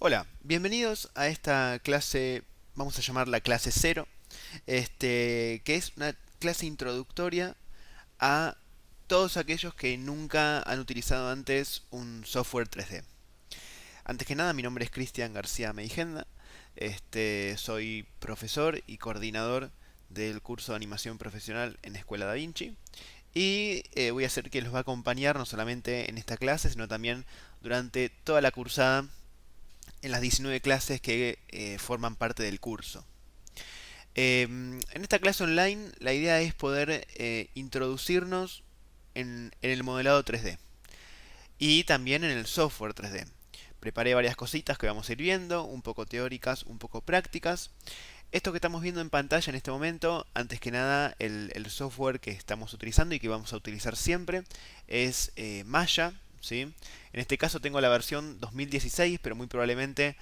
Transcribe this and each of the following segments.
Hola, bienvenidos a esta clase, vamos a llamarla clase cero, que es una clase introductoria a todos aquellos que nunca han utilizado antes un software 3D. Antes que nada, mi nombre es Cristian García Meijenda, soy profesor y coordinador del curso de animación profesional en Escuela Da Vinci y voy a ser quien los va a acompañar no solamente en esta clase, sino también durante toda la cursada en las 19 clases que forman parte del curso. En esta clase online la idea es poder introducirnos en el modelado 3D y también en el software 3D. Preparé varias cositas que vamos a ir viendo, un poco teóricas, un poco prácticas. Esto que estamos viendo en pantalla en este momento, antes que nada, el software que estamos utilizando y que vamos a utilizar siempre es Maya, ¿sí? En este caso tengo la versión 2016, pero muy probablemente,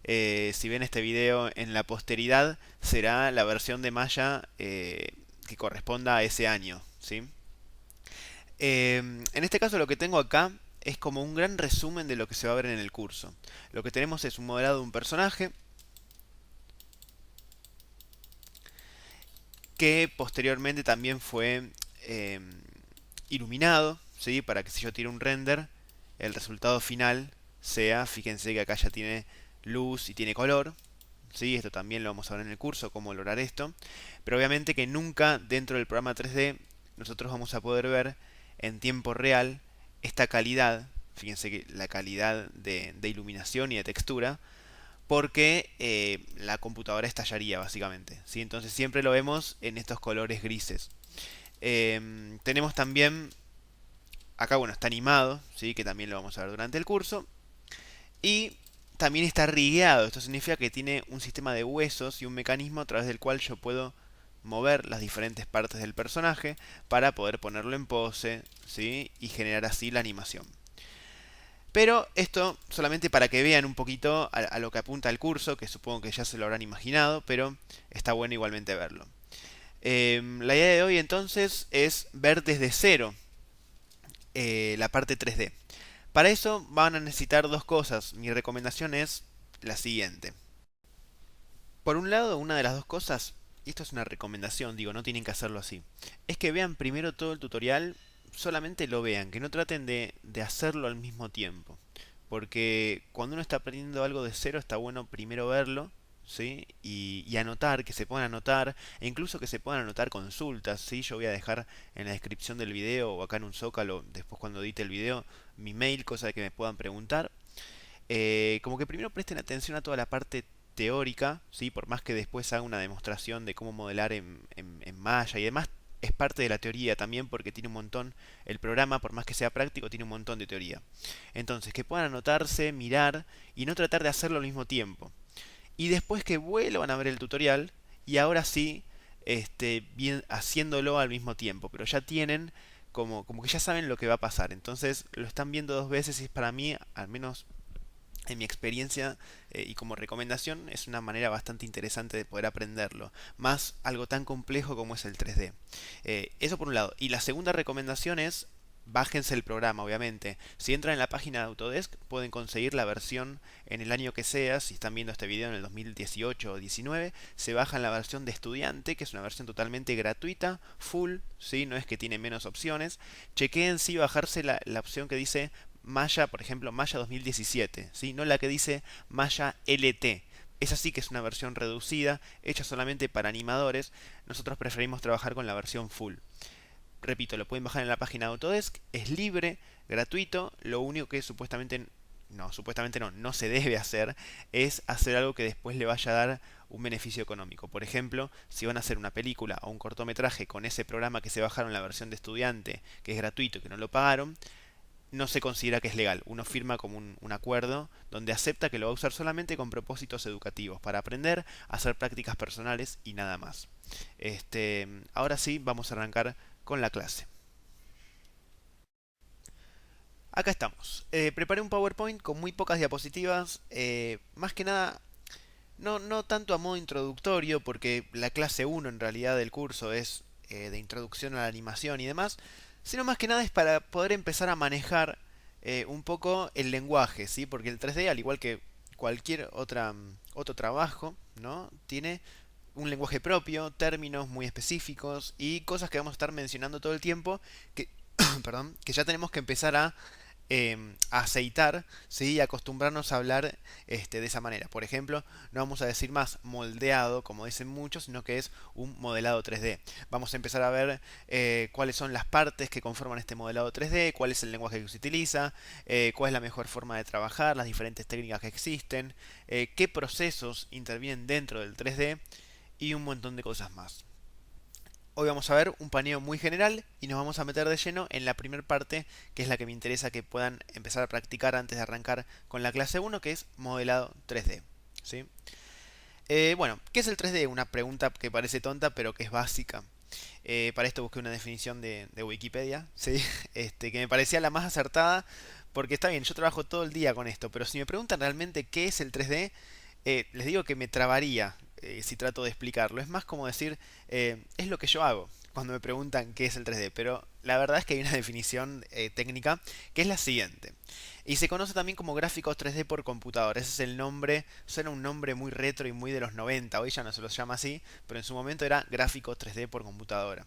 si ven este video en la posteridad, será la versión de Maya que corresponda a ese año, ¿sí? En este caso lo que tengo acá es como un gran resumen de lo que se va a ver en el curso. Lo que tenemos es un modelado de un personaje, que posteriormente también fue eh, iluminado, ¿sí? Para que si yo tiro un render, el resultado final sea, fíjense que acá ya tiene luz y tiene color, ¿sí? Esto también lo vamos a ver en el curso, cómo lograr esto, pero obviamente que nunca dentro del programa 3D nosotros vamos a poder ver en tiempo real esta calidad, fíjense que la calidad de iluminación y de textura, porque la computadora estallaría básicamente, ¿sí? Entonces siempre lo vemos en estos colores grises. Tenemos también, acá bueno, está animado, ¿sí? Que también lo vamos a ver durante el curso. Y también está rigueado, esto significa que tiene un sistema de huesos y un mecanismo a través del cual yo puedo mover las diferentes partes del personaje para poder ponerlo en pose, ¿sí? Y generar así la animación. Pero esto solamente para que vean un poquito a lo que apunta el curso, que supongo que ya se lo habrán imaginado, pero está bueno igualmente verlo. La idea de hoy entonces es ver desde cero la parte 3D. Para eso van a necesitar dos cosas. Mi recomendación es la siguiente. Por un lado, una de las dos cosas, y esto es una recomendación, digo, no tienen que hacerlo así, es que vean primero todo el tutorial, solamente lo vean, que no traten de hacerlo al mismo tiempo. Porque cuando uno está aprendiendo algo de cero, está bueno primero verlo, ¿sí? Y anotar, que se puedan anotar, e incluso que se puedan anotar consultas, ¿sí? Yo voy a dejar en la descripción del video o acá en un zócalo, después cuando edite el video, mi mail, cosa de que me puedan preguntar. Como que primero presten atención a toda la parte teórica, ¿sí? Por más que después haga una demostración de cómo modelar en Maya y demás, es parte de la teoría también porque tiene un montón, el programa, por más que sea práctico, tiene un montón de teoría. Entonces, que puedan anotarse, mirar y no tratar de hacerlo al mismo tiempo. Y después que vuelvan a ver el tutorial y ahora sí, bien, haciéndolo al mismo tiempo, pero ya tienen como que ya saben lo que va a pasar. Entonces, lo están viendo dos veces y es para mí, al menos en mi experiencia y como recomendación, es una manera bastante interesante de poder aprenderlo, más algo tan complejo como es el 3D. Eso por un lado. Y la segunda recomendación es bájense el programa, obviamente. Si entran en la página de Autodesk, pueden conseguir la versión en el año que sea. Si están viendo este video en el 2018 o 19, se bajan la versión de estudiante, que es una versión totalmente gratuita, full, ¿sí? No es que tiene menos opciones. Chequeen si bajarse la opción que dice Maya, por ejemplo, Maya 2017, ¿sí? No la que dice Maya LT. Esa sí que es una versión reducida, hecha solamente para animadores. Nosotros preferimos trabajar con la versión full. Repito, lo pueden bajar en la página de Autodesk, es libre, gratuito. Lo único que supuestamente no, no se debe hacer es hacer algo que después le vaya a dar un beneficio económico. Por ejemplo, si van a hacer una película o un cortometraje con ese programa que se bajaron la versión de estudiante, que es gratuito, que no lo pagaron, no se considera que es legal. Uno firma como un acuerdo donde acepta que lo va a usar solamente con propósitos educativos, para aprender, hacer prácticas personales y nada más. Ahora sí, vamos a arrancar con la clase. Acá estamos. Preparé un PowerPoint con muy pocas diapositivas. Más que nada, no tanto a modo introductorio, porque la clase uno en realidad del curso es de introducción a la animación y demás, sino más que nada es para poder empezar a manejar un poco el lenguaje, ¿sí? Porque el 3D, al igual que cualquier otro trabajo, ¿no? Tiene un lenguaje propio, términos muy específicos y cosas que vamos a estar mencionando todo el tiempo que, perdón, que ya tenemos que empezar a aceitar, ¿sí? Y acostumbrarnos a hablar de esa manera. Por ejemplo, no vamos a decir más moldeado, como dicen muchos, sino que es un modelado 3D. Vamos a empezar a ver cuáles son las partes que conforman este modelado 3D, cuál es el lenguaje que se utiliza, cuál es la mejor forma de trabajar, las diferentes técnicas que existen, qué procesos intervienen dentro del 3D y un montón de cosas más. Hoy vamos a ver un paneo muy general y nos vamos a meter de lleno en la primera parte, que es la que me interesa que puedan empezar a practicar antes de arrancar con la clase 1, que es modelado 3D. ¿Sí? Bueno, ¿qué es el 3D? Una pregunta que parece tonta, pero que es básica. Para esto busqué una definición de Wikipedia, ¿sí? Que me parecía la más acertada, porque está bien, yo trabajo todo el día con esto, pero si me preguntan realmente qué es el 3D, les digo que me trabaría si trato de explicarlo. Es más como decir, es lo que yo hago cuando me preguntan qué es el 3D, pero la verdad es que hay una definición técnica que es la siguiente. Y se conoce también como gráficos 3D por computadora. Ese es el nombre, suena un nombre muy retro y muy de los 90. Hoy ya no se los llama así, pero en su momento era gráficos 3D por computadora.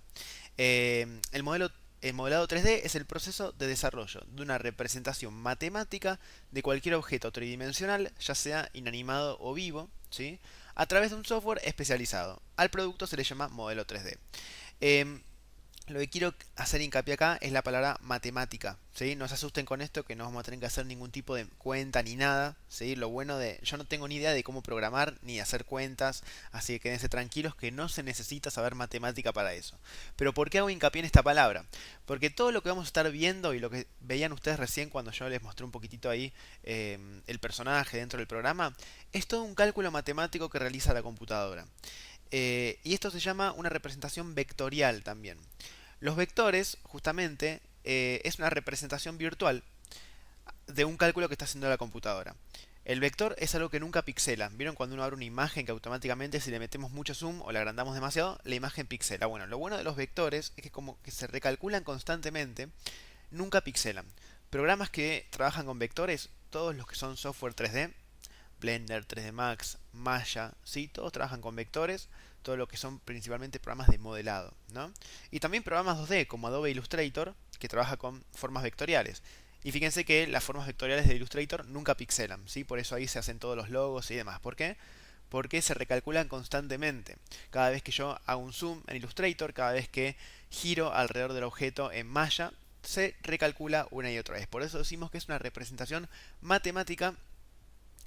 El modelado 3D es el proceso de desarrollo de una representación matemática de cualquier objeto tridimensional, ya sea inanimado o vivo, ¿sí? A través de un software especializado. Al producto se le llama modelo 3D. Em, lo que quiero hacer hincapié acá es la palabra matemática, ¿sí? No se asusten con esto, que no vamos a tener que hacer ningún tipo de cuenta ni nada, ¿sí? Lo bueno de... Yo no tengo ni idea de cómo programar ni hacer cuentas, así que quédense tranquilos que no se necesita saber matemática para eso. Pero ¿por qué hago hincapié en esta palabra? Porque todo lo que vamos a estar viendo y lo que veían ustedes recién cuando yo les mostré un poquitito ahí el personaje dentro del programa, es todo un cálculo matemático que realiza la computadora. Y esto se llama una representación vectorial también. Los vectores, justamente, es una representación virtual de un cálculo que está haciendo la computadora. El vector es algo que nunca pixela. ¿Vieron cuando uno abre una imagen que automáticamente si le metemos mucho zoom o la agrandamos demasiado, la imagen pixela? Bueno, lo bueno de los vectores es que como que se recalculan constantemente, nunca pixelan. Programas que trabajan con vectores, todos los que son software 3D, Blender, 3D Max, Maya, ¿sí? Todos trabajan con vectores, todo lo que son principalmente programas de modelado, ¿no? Y también programas 2D como Adobe Illustrator, que trabaja con formas vectoriales. Y fíjense que las formas vectoriales de Illustrator nunca pixelan, ¿sí? Por eso ahí se hacen todos los logos y demás. ¿Por qué? Porque se recalculan constantemente. Cada vez que yo hago un zoom en Illustrator, cada vez que giro alrededor del objeto en Maya, se recalcula una y otra vez. Por eso decimos que es una representación matemática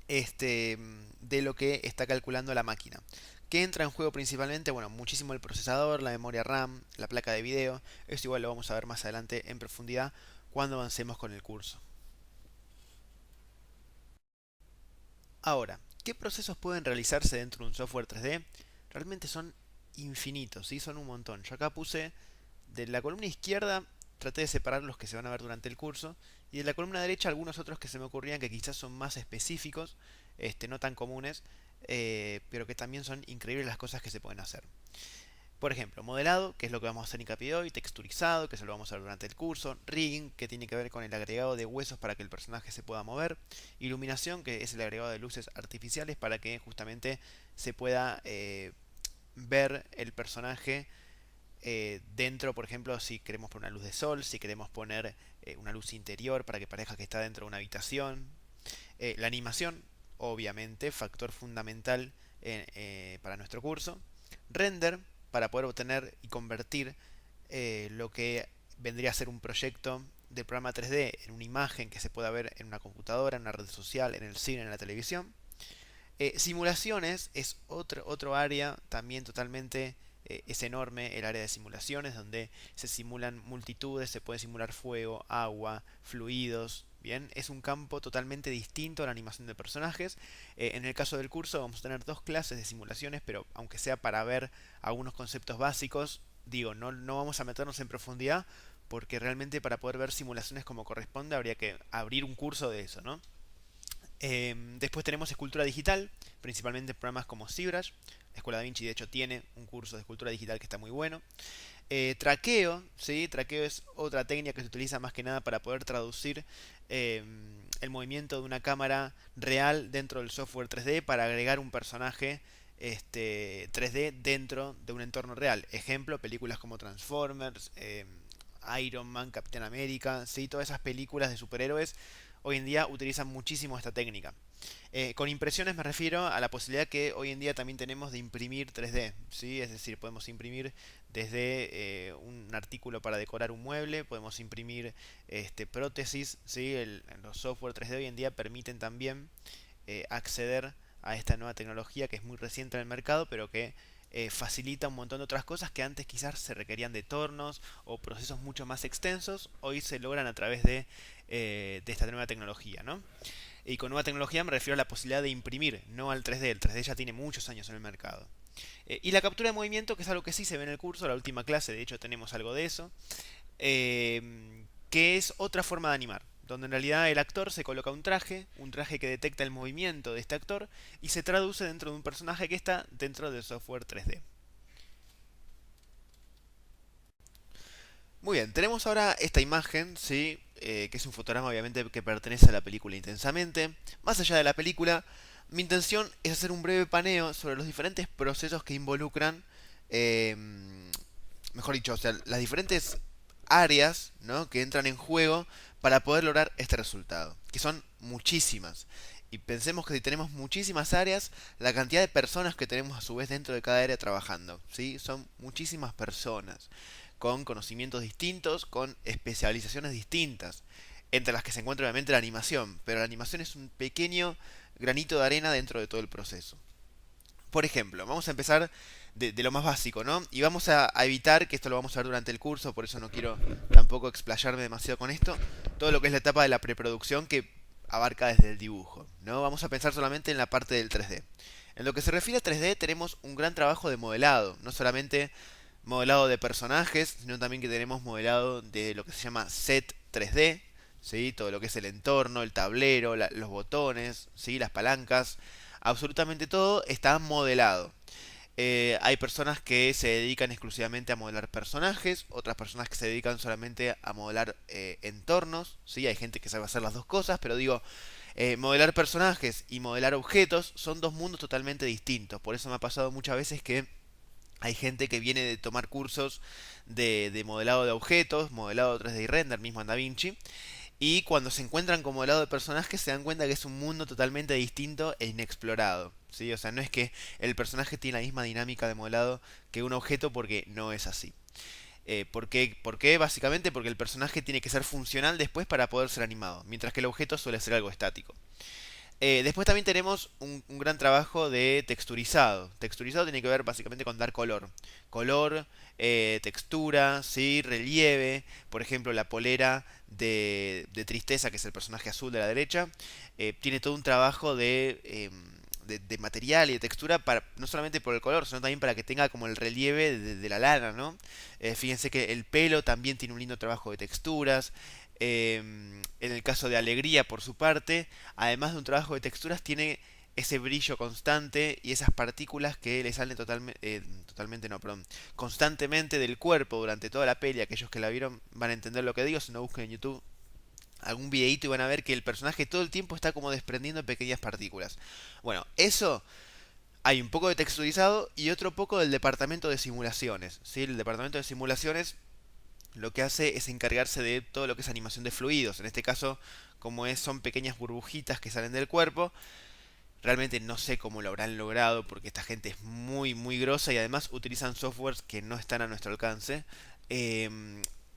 de lo que está calculando la máquina. ¿Qué entra en juego principalmente? Bueno, muchísimo el procesador, la memoria RAM, la placa de video. Esto igual lo vamos a ver más adelante en profundidad cuando avancemos con el curso. Ahora, ¿qué procesos pueden realizarse dentro de un software 3D? Realmente son infinitos, ¿sí? Son un montón. Yo acá puse de la columna izquierda, traté de separar los que se van a ver durante el curso, y de la columna derecha algunos otros que se me ocurrían que quizás son más específicos, no tan comunes, pero que también son increíbles las cosas que se pueden hacer. Por ejemplo, modelado, que es lo que vamos a hacer hincapié hoy, texturizado, que se lo vamos a ver durante el curso, rigging, que tiene que ver con el agregado de huesos para que el personaje se pueda mover, iluminación, que es el agregado de luces artificiales para que justamente se pueda ver el personaje dentro, por ejemplo, si queremos poner una luz de sol, si queremos poner una luz interior para que parezca que está dentro de una habitación. La animación, obviamente, factor fundamental para nuestro curso. Render, para poder obtener y convertir lo que vendría a ser un proyecto de programa 3D en una imagen que se pueda ver en una computadora, en una red social, en el cine, en la televisión. Simulaciones es otro área también totalmente, es enorme el área de simulaciones donde se simulan multitudes, se puede simular fuego, agua, fluidos. Bien, es un campo totalmente distinto a la animación de personajes. En el caso del curso vamos a tener dos clases de simulaciones, pero aunque sea para ver algunos conceptos básicos, digo, no vamos a meternos en profundidad porque realmente para poder ver simulaciones como corresponde habría que abrir un curso de eso, ¿no? Después tenemos escultura digital, principalmente programas como ZBrush. La Escuela Da Vinci de hecho tiene un curso de escultura digital que está muy bueno. Traqueo, ¿sí? Traqueo es otra técnica que se utiliza más que nada para poder traducir eh, el movimiento de una cámara real dentro del software 3D para agregar un personaje 3D dentro de un entorno real. Ejemplo, películas como Transformers, Iron Man, Capitán América, ¿sí? Todas esas películas de superhéroes hoy en día utilizan muchísimo esta técnica. Con impresiones me refiero a la posibilidad que hoy en día también tenemos de imprimir 3D, ¿sí? Es decir, podemos imprimir desde un artículo para decorar un mueble, podemos imprimir prótesis, ¿sí? Los software 3D hoy en día permiten también acceder a esta nueva tecnología que es muy reciente en el mercado, pero que facilita un montón de otras cosas que antes quizás se requerían de tornos o procesos mucho más extensos, hoy se logran a través de esta nueva tecnología, ¿no? Y con nueva tecnología me refiero a la posibilidad de imprimir, no al 3D. El 3D ya tiene muchos años en el mercado. Y la captura de movimiento, que es algo que sí se ve en el curso, la última clase, de hecho tenemos algo de eso, que es otra forma de animar, donde en realidad el actor se coloca un traje que detecta el movimiento de este actor y se traduce dentro de un personaje que está dentro del software 3D. Muy bien, tenemos ahora esta imagen, ¿sí? Que es un fotograma obviamente que pertenece a la película Intensamente. Más allá de la película, mi intención es hacer un breve paneo sobre los diferentes procesos que involucran, eh, mejor dicho, o sea, las diferentes áreas, ¿no? Que entran en juego para poder lograr este resultado, que son muchísimas. Y pensemos que si tenemos muchísimas áreas, la cantidad de personas que tenemos a su vez dentro de cada área trabajando, ¿sí? Son muchísimas personas con conocimientos distintos, con especializaciones distintas, entre las que se encuentra obviamente la animación, pero la animación es un pequeño granito de arena dentro de todo el proceso. Por ejemplo, vamos a empezar de lo más básico, ¿no? Y vamos a evitar, que esto lo vamos a ver durante el curso, por eso no quiero tampoco explayarme demasiado con esto, todo lo que es la etapa de la preproducción que abarca desde el dibujo, ¿no? Vamos a pensar solamente en la parte del 3D. En lo que se refiere a 3D tenemos un gran trabajo de modelado, no solamente modelado de personajes, sino también que tenemos modelado de lo que se llama set 3D, ¿sí? Todo lo que es el entorno, el tablero, los botones, ¿sí? Las palancas, absolutamente todo está modelado. Hay personas que se dedican exclusivamente a modelar personajes, otras personas que se dedican solamente a modelar entornos, ¿sí? Hay gente que sabe hacer las dos cosas, pero digo, modelar personajes y modelar objetos son dos mundos totalmente distintos. Por eso me ha pasado muchas veces que hay gente que viene de tomar cursos de modelado de objetos, modelado 3D y render mismo en DaVinci, y cuando se encuentran con modelado de personajes se dan cuenta que es un mundo totalmente distinto e inexplorado. ¿Sí? O sea, no es que el personaje tiene la misma dinámica de modelado que un objeto porque no es así. ¿Por qué? Básicamente porque el personaje tiene que ser funcional después para poder ser animado, mientras que el objeto suele ser algo estático. Después también tenemos un gran trabajo de texturizado. Texturizado tiene que ver básicamente con dar color. Color, textura, ¿sí? Relieve. Por ejemplo, la polera de Tristeza, que es el personaje azul de la derecha, tiene todo un trabajo de material y de textura para, no solamente por el color, sino también para que tenga como el relieve de la lana, ¿no? Fíjense que el pelo también tiene un lindo trabajo de texturas. En el caso de Alegría, por su parte, además de un trabajo de texturas, tiene ese brillo constante y esas partículas que le salen totalmente, no, perdón, constantemente del cuerpo durante toda la peli. Aquellos que la vieron van a entender lo que digo, si no busquen en YouTube algún videíto y van a ver que el personaje todo el tiempo está como desprendiendo pequeñas partículas. Bueno, eso hay un poco de texturizado y otro poco del departamento de simulaciones, ¿sí? El departamento de simulaciones lo que hace es encargarse de todo lo que es animación de fluidos. En este caso, como es, son pequeñas burbujitas que salen del cuerpo. Realmente no sé cómo lo habrán logrado porque esta gente es muy muy grosa y además utilizan softwares que no están a nuestro alcance.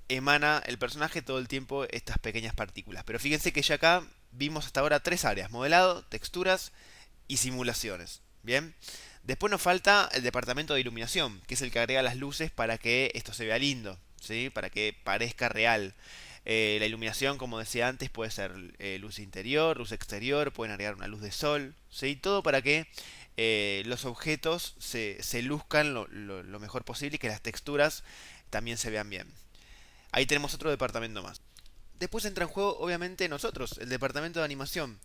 Emana el personaje todo el tiempo estas pequeñas partículas. Pero fíjense que ya acá vimos hasta ahora tres áreas: modelado, texturas y simulaciones. Bien. Después nos falta el departamento de iluminación, que es el que agrega las luces para que esto se vea lindo, ¿sí? Para que parezca real. La iluminación, como decía antes, puede ser luz interior, luz exterior, pueden agregar una luz de sol, ¿sí? Todo para que los objetos se luzcan lo mejor posible y que las texturas también se vean bien. Ahí tenemos otro departamento más. Después entra en juego, obviamente, nosotros, el departamento de animación.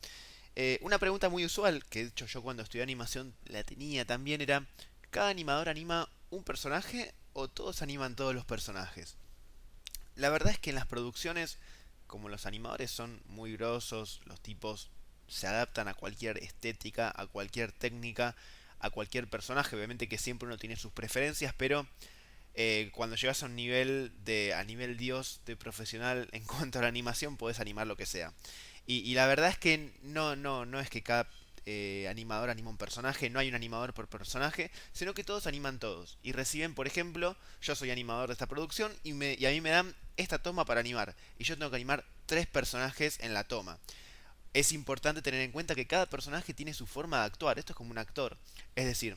Una pregunta muy usual, que de hecho yo cuando estudié animación la tenía también, era, ¿cada animador anima un personaje o todos animan todos los personajes? La verdad es que en las producciones, como los animadores son muy grosos, los tipos se adaptan a cualquier estética, a cualquier técnica, a cualquier personaje. Obviamente que siempre uno tiene sus preferencias, pero cuando llegas a un nivel a nivel Dios de profesional en cuanto a la animación, puedes animar lo que sea. Y la verdad es que no es que cada animador anima un personaje, no hay un animador por personaje, sino que todos animan todos. Y reciben, por ejemplo, yo soy animador de esta producción y a mí me dan esta toma para animar. Y yo tengo que animar tres personajes en la toma. Es importante tener en cuenta que cada personaje tiene su forma de actuar. Esto es como un actor. Es decir,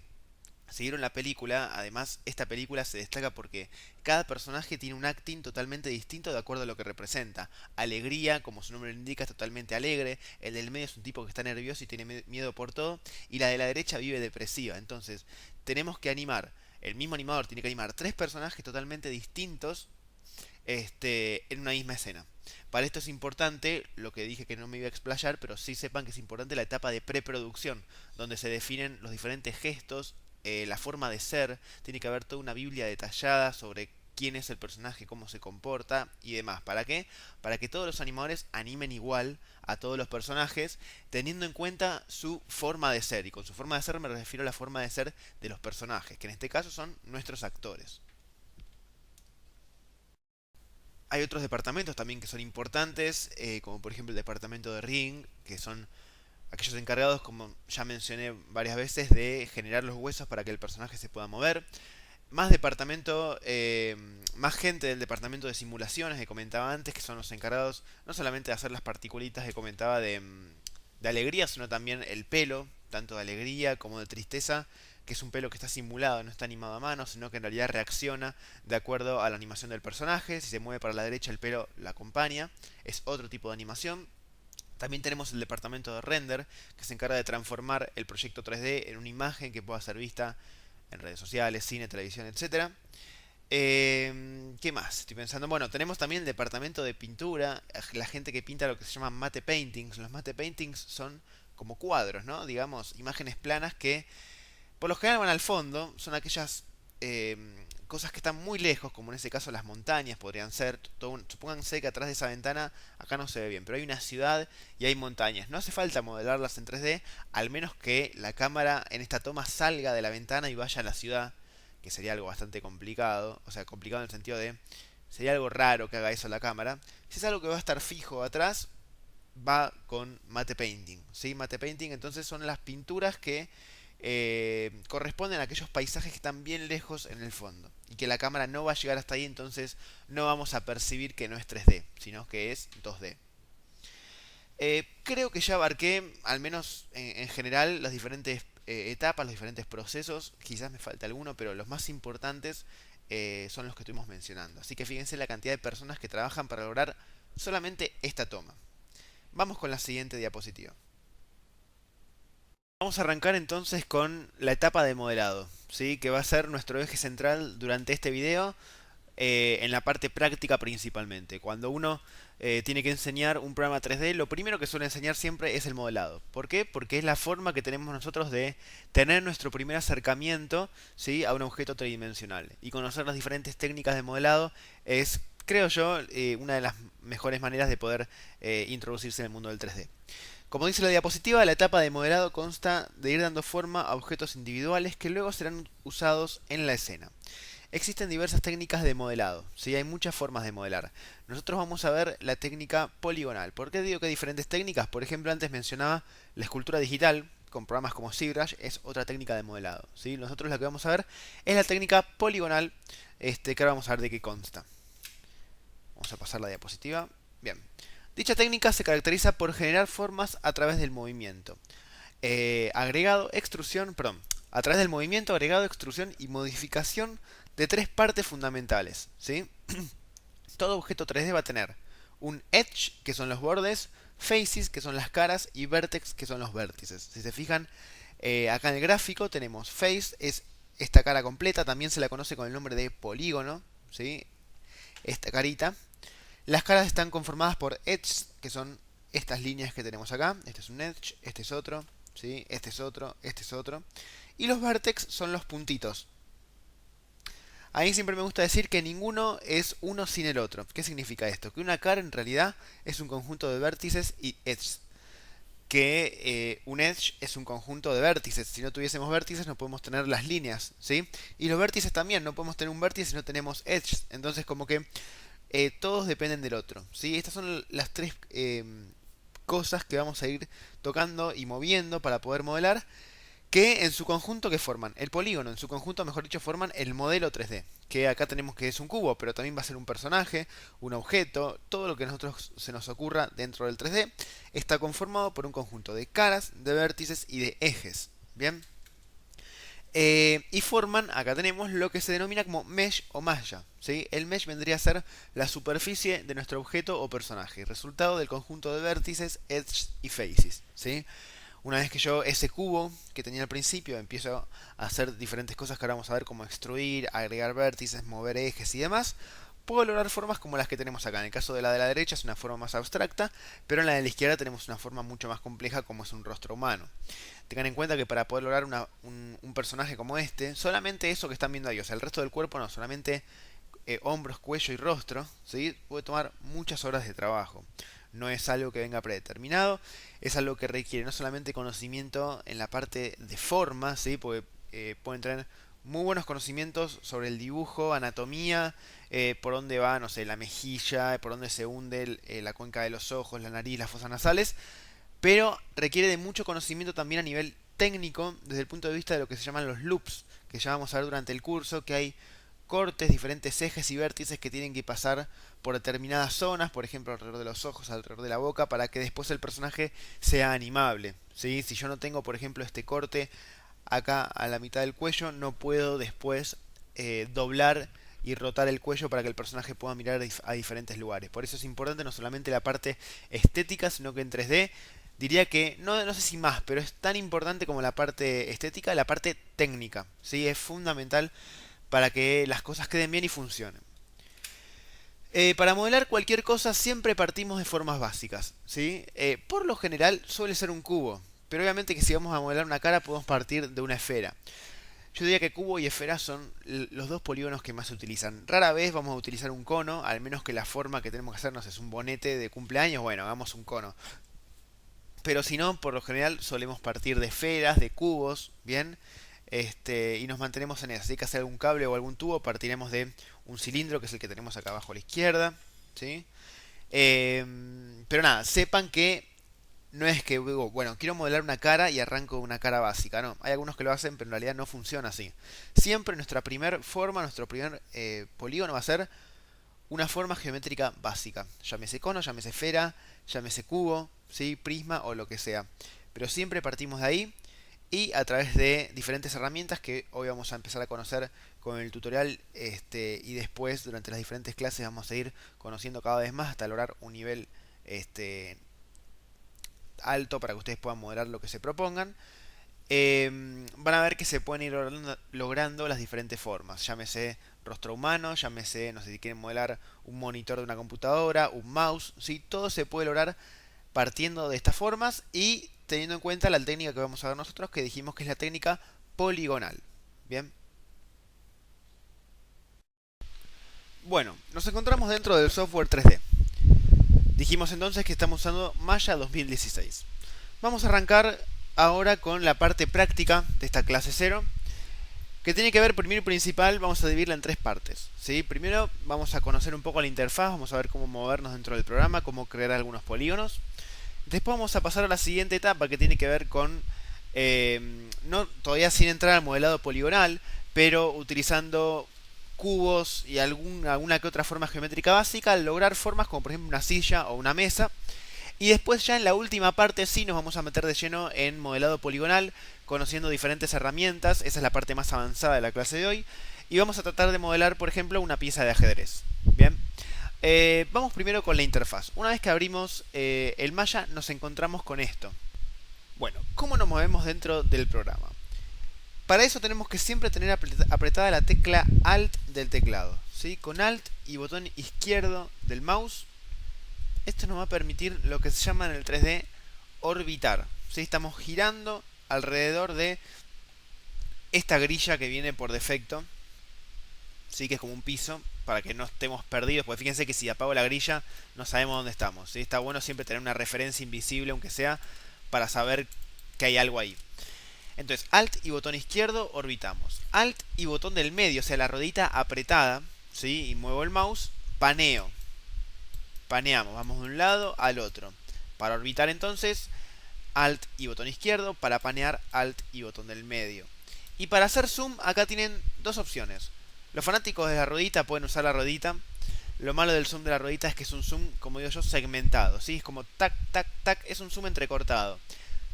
si vieron la película, además esta película se destaca porque cada personaje tiene un acting totalmente distinto de acuerdo a lo que representa. Alegría, como su nombre lo indica, es totalmente alegre. El del medio es un tipo que está nervioso y tiene miedo por todo. Y la de la derecha vive depresiva. Entonces, tenemos que animar. El mismo animador tiene que animar tres personajes totalmente distintos en una misma escena. Para esto es importante, lo que dije que no me iba a explayar, pero sí sepan que es importante la etapa de preproducción, donde se definen los diferentes gestos, la forma de ser, tiene que haber toda una biblia detallada sobre quién es el personaje, cómo se comporta y demás. ¿Para qué? Para que todos los animadores animen igual a todos los personajes, teniendo en cuenta su forma de ser. Y con su forma de ser me refiero a la forma de ser de los personajes, que en este caso son nuestros actores. Hay otros departamentos también que son importantes, como por ejemplo el departamento de Ring, que son aquellos encargados, como ya mencioné varias veces, de generar los huesos para que el personaje se pueda mover. Más departamento, más gente del departamento de simulaciones que comentaba antes, que son los encargados no solamente de hacer las particulitas que comentaba de alegría, sino también el pelo, tanto de alegría como de tristeza, que es un pelo que está simulado, no está animado a mano, sino que en realidad reacciona de acuerdo a la animación del personaje. Si se mueve para la derecha, el pelo la acompaña. Es otro tipo de animación. También tenemos el departamento de render, que se encarga de transformar el proyecto 3D en una imagen que pueda ser vista en redes sociales, cine, televisión, etcétera. ¿Qué más? Estoy pensando. Bueno, tenemos también el departamento de pintura, la gente que pinta lo que se llama mate paintings. Los mate paintings son como cuadros, ¿no? Digamos, imágenes planas que por lo general van al fondo, son aquellas eh, cosas que están muy lejos, como en ese caso las montañas podrían ser. Supónganse que atrás de esa ventana, acá no se ve bien, pero hay una ciudad y hay montañas. No hace falta modelarlas en 3D, al menos que la cámara en esta toma salga de la ventana y vaya a la ciudad, que sería algo bastante complicado. O sea, complicado en el sentido de, sería algo raro que haga eso la cámara. Si es algo que va a estar fijo atrás, va con mate painting. ¿Sí? Mate painting entonces son las pinturas que corresponden a aquellos paisajes que están bien lejos en el fondo y que la cámara no va a llegar hasta ahí, entonces no vamos a percibir que no es 3D, sino que es 2D. Creo que ya abarqué, al menos en general, las diferentes etapas, los diferentes procesos. Quizás me falta alguno, pero los más importantes son los que estuvimos mencionando. Así que fíjense la cantidad de personas que trabajan para lograr solamente esta toma. Vamos con la siguiente diapositiva. Vamos a arrancar entonces con la etapa de modelado, ¿sí? Que va a ser nuestro eje central durante este video, en la parte práctica principalmente. Cuando uno tiene que enseñar un programa 3D, lo primero que suele enseñar siempre es el modelado. ¿Por qué? Porque es la forma que tenemos nosotros de tener nuestro primer acercamiento, ¿sí? A un objeto tridimensional. Y conocer las diferentes técnicas de modelado es, creo yo, una de las mejores maneras de poder introducirse en el mundo del 3D. Como dice la diapositiva, la etapa de modelado consta de ir dando forma a objetos individuales que luego serán usados en la escena. Existen diversas técnicas de modelado, ¿sí? Hay muchas formas de modelar. Nosotros vamos a ver la técnica poligonal. ¿Por qué digo que hay diferentes técnicas? Por ejemplo, antes mencionaba la escultura digital, con programas como ZBrush, es otra técnica de modelado, ¿sí? Nosotros lo que vamos a ver es la técnica poligonal, que ahora vamos a ver de qué consta. Vamos a pasar la diapositiva. Bien. Dicha técnica se caracteriza por generar formas a través del movimiento. Agregado, extrusión, perdón. A través del movimiento, agregado, extrusión y modificación de tres partes fundamentales, ¿sí? Todo objeto 3D va a tener un edge, que son los bordes, faces, que son las caras, y vertex, que son los vértices. Si se fijan, acá en el gráfico tenemos face, es esta cara completa, también se la conoce con el nombre de polígono, ¿sí? Esta carita. Las caras están conformadas por edges, que son estas líneas que tenemos acá. Este es un edge, este es otro, ¿sí? Este es otro, este es otro. Y los vertex son los puntitos. A mí siempre me gusta decir que ninguno es uno sin el otro. ¿Qué significa esto? Que una cara en realidad es un conjunto de vértices y edges. Que un edge es un conjunto de vértices. Si no tuviésemos vértices no podemos tener las líneas, ¿sí? Y los vértices también, no podemos tener un vértice si no tenemos edges. Entonces como que todos dependen del otro, ¿sí? Estas son las tres cosas que vamos a ir tocando y moviendo para poder modelar, que en su conjunto que forman el polígono, en su conjunto mejor dicho forman el modelo 3D, que acá tenemos que es un cubo, pero también va a ser un personaje, un objeto, todo lo que a nosotros se nos ocurra dentro del 3D está conformado por un conjunto de caras, de vértices y de ejes, ¿bien? Y forman, acá tenemos lo que se denomina como mesh o malla, ¿sí? El mesh vendría a ser la superficie de nuestro objeto o personaje, resultado del conjunto de vértices, edges y faces, ¿sí? Una vez que yo ese cubo que tenía al principio empiezo a hacer diferentes cosas que ahora vamos a ver, como extruir, agregar vértices, mover ejes y demás, puedo lograr formas como las que tenemos acá. En el caso de la derecha es una forma más abstracta, pero en la de la izquierda tenemos una forma mucho más compleja como es un rostro humano. Tengan en cuenta que para poder lograr un personaje como este, solamente eso que están viendo ahí, o sea, el resto del cuerpo no, solamente hombros, cuello y rostro, ¿sí? Puede tomar muchas horas de trabajo. No es algo que venga predeterminado, es algo que requiere no solamente conocimiento en la parte de forma, ¿sí? Porque pueden tener muy buenos conocimientos sobre el dibujo, anatomía, por dónde va, no sé, la mejilla, por dónde se hunde la cuenca de los ojos, la nariz, las fosas nasales, pero requiere de mucho conocimiento también a nivel técnico, desde el punto de vista de lo que se llaman los loops, que ya vamos a ver durante el curso, que hay cortes, diferentes ejes y vértices que tienen que pasar por determinadas zonas, por ejemplo alrededor de los ojos, alrededor de la boca, para que después el personaje sea animable, ¿sí? Si yo no tengo, por ejemplo, este corte acá a la mitad del cuello, no puedo después doblar y rotar el cuello para que el personaje pueda mirar a diferentes lugares. Por eso es importante no solamente la parte estética, sino que en 3D diría que, no sé si más, pero es tan importante como la parte estética, la parte técnica, ¿sí? Es fundamental para que las cosas queden bien y funcionen. Para modelar cualquier cosa siempre partimos de formas básicas, ¿sí? Por lo general suele ser un cubo, pero obviamente que si vamos a modelar una cara podemos partir de una esfera. Yo diría que cubo y esfera son los dos polígonos que más se utilizan. Rara vez vamos a utilizar un cono, al menos que la forma que tenemos que hacernos es un bonete de cumpleaños, bueno, hagamos un cono. Pero si no, por lo general solemos partir de esferas, de cubos, ¿bien? Y nos mantenemos en eso. Si hay que hacer algún cable o algún tubo, partiremos de un cilindro, que es el que tenemos acá abajo a la izquierda, ¿sí? Pero nada, sepan que no es que digo, bueno, quiero modelar una cara y arranco una cara básica, no. Hay algunos que lo hacen, pero en realidad no funciona así. Siempre nuestra primer forma, nuestro primer polígono va a ser una forma geométrica básica. Llámese cono, llámese esfera, llámese cubo, ¿sí? Prisma o lo que sea. Pero siempre partimos de ahí y a través de diferentes herramientas que hoy vamos a empezar a conocer con el tutorial y después durante las diferentes clases vamos a ir conociendo cada vez más hasta lograr un nivel alto para que ustedes puedan modelar lo que se propongan. Van a ver que se pueden ir logrando las diferentes formas. Llámese rostro humano, llámese, no sé si quieren modelar un monitor de una computadora, un mouse, ¿sí? Todo se puede lograr partiendo de estas formas y teniendo en cuenta la técnica que vamos a ver nosotros, que dijimos que es la técnica poligonal. Bien. Bueno, nos encontramos dentro del software 3D. Dijimos entonces que estamos usando Maya 2016. Vamos a arrancar ahora con la parte práctica de esta clase 0, que tiene que ver, primero y principal, vamos a dividirla en tres partes, ¿sí? Primero vamos a conocer un poco la interfaz, vamos a ver cómo movernos dentro del programa, cómo crear algunos polígonos. Después vamos a pasar a la siguiente etapa, que tiene que ver con, no todavía sin entrar al modelado poligonal, pero utilizando cubos y alguna que otra forma geométrica básica, lograr formas como por ejemplo una silla o una mesa. Y después ya en la última parte sí nos vamos a meter de lleno en modelado poligonal, conociendo diferentes herramientas. Esa es la parte más avanzada de la clase de hoy. Y vamos a tratar de modelar, por ejemplo, una pieza de ajedrez. Bien. Vamos primero con la interfaz. Una vez que abrimos el Maya nos encontramos con esto. Bueno, ¿cómo nos movemos dentro del programa? Para eso tenemos que siempre tener apretada la tecla Alt del teclado, ¿sí? Con Alt y botón izquierdo del mouse esto nos va a permitir lo que se llama en el 3D orbitar. ¿Sí? Estamos girando alrededor de esta grilla que viene por defecto, ¿sí? Que es como un piso, para que no estemos perdidos, porque fíjense que si apago la grilla no sabemos dónde estamos, ¿sí? Está bueno siempre tener una referencia invisible, aunque sea, para saber que hay algo ahí. Entonces, Alt y botón izquierdo, orbitamos. Alt y botón del medio, o sea, la ruedita apretada, ¿sí? Y muevo el mouse, paneo. Paneamos, vamos de un lado al otro. Para orbitar entonces, Alt y botón izquierdo. Para panear, Alt y botón del medio. Y para hacer zoom, acá tienen dos opciones. Los fanáticos de la ruedita pueden usar la ruedita. Lo malo del zoom de la ruedita es que es un zoom, como digo yo, segmentado, ¿sí? Es como tac, tac, tac, es un zoom entrecortado.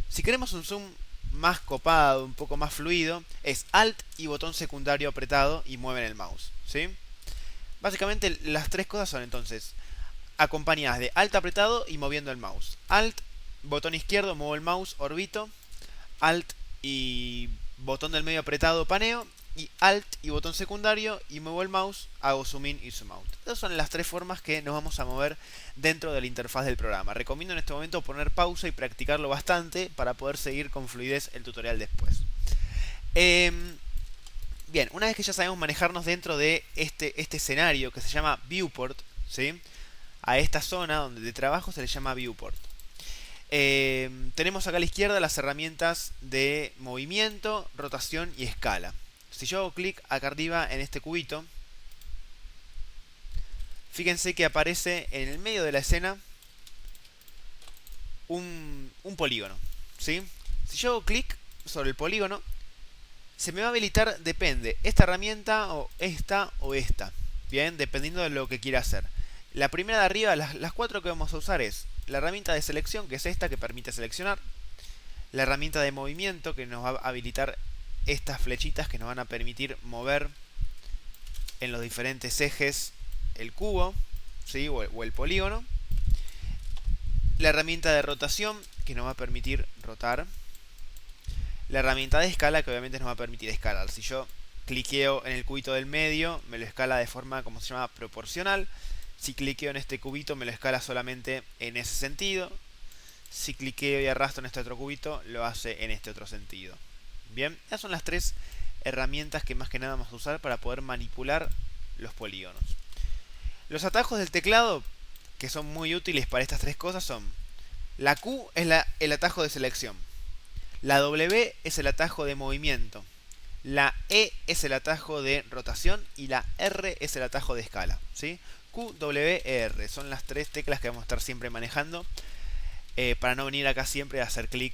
Si queremos un zoom más copado, un poco más fluido, es Alt y botón secundario apretado y mueven el mouse, ¿sí? Básicamente las tres cosas son entonces acompañadas de Alt apretado y moviendo el mouse. Alt, botón izquierdo, muevo el mouse, orbito. Alt y botón del medio apretado, paneo. Y Alt y botón secundario y muevo el mouse, hago zoom in y zoom out. Esas son las tres formas que nos vamos a mover dentro de la interfaz del programa. Recomiendo en este momento poner pausa y practicarlo bastante para poder seguir con fluidez el tutorial después. Bien, una vez que ya sabemos manejarnos dentro de este escenario que se llama Viewport, ¿sí? A esta zona donde de trabajo se le llama Viewport. Tenemos acá a la izquierda las herramientas de movimiento, rotación y escala. Si yo hago clic acá arriba en este cubito, fíjense que aparece en el medio de la escena un polígono, ¿sí? Si yo hago clic sobre el polígono, se me va a habilitar, depende, esta herramienta o esta, bien, dependiendo de lo que quiera hacer. La primera de arriba, las cuatro que vamos a usar es la herramienta de selección, que es esta, que permite seleccionar. La herramienta de movimiento, que nos va a habilitar estas flechitas que nos van a permitir mover en los diferentes ejes el cubo, ¿sí? o el polígono. La herramienta de rotación, que nos va a permitir rotar. La herramienta de escala, que obviamente nos va a permitir escalar. Si yo cliqueo en el cubito del medio, me lo escala de forma, como se llama, proporcional. Si cliqueo en este cubito, me lo escala solamente en ese sentido. Si cliqueo y arrastro en este otro cubito, lo hace en este otro sentido. Bien, esas son las tres herramientas que más que nada vamos a usar para poder manipular los polígonos. Los atajos del teclado, que son muy útiles para estas tres cosas, son: la Q es el atajo de selección, la W es el atajo de movimiento, la E es el atajo de rotación y la R es el atajo de escala, ¿sí? Q, W, E, R son las tres teclas que vamos a estar siempre manejando, para no venir acá siempre a hacer clic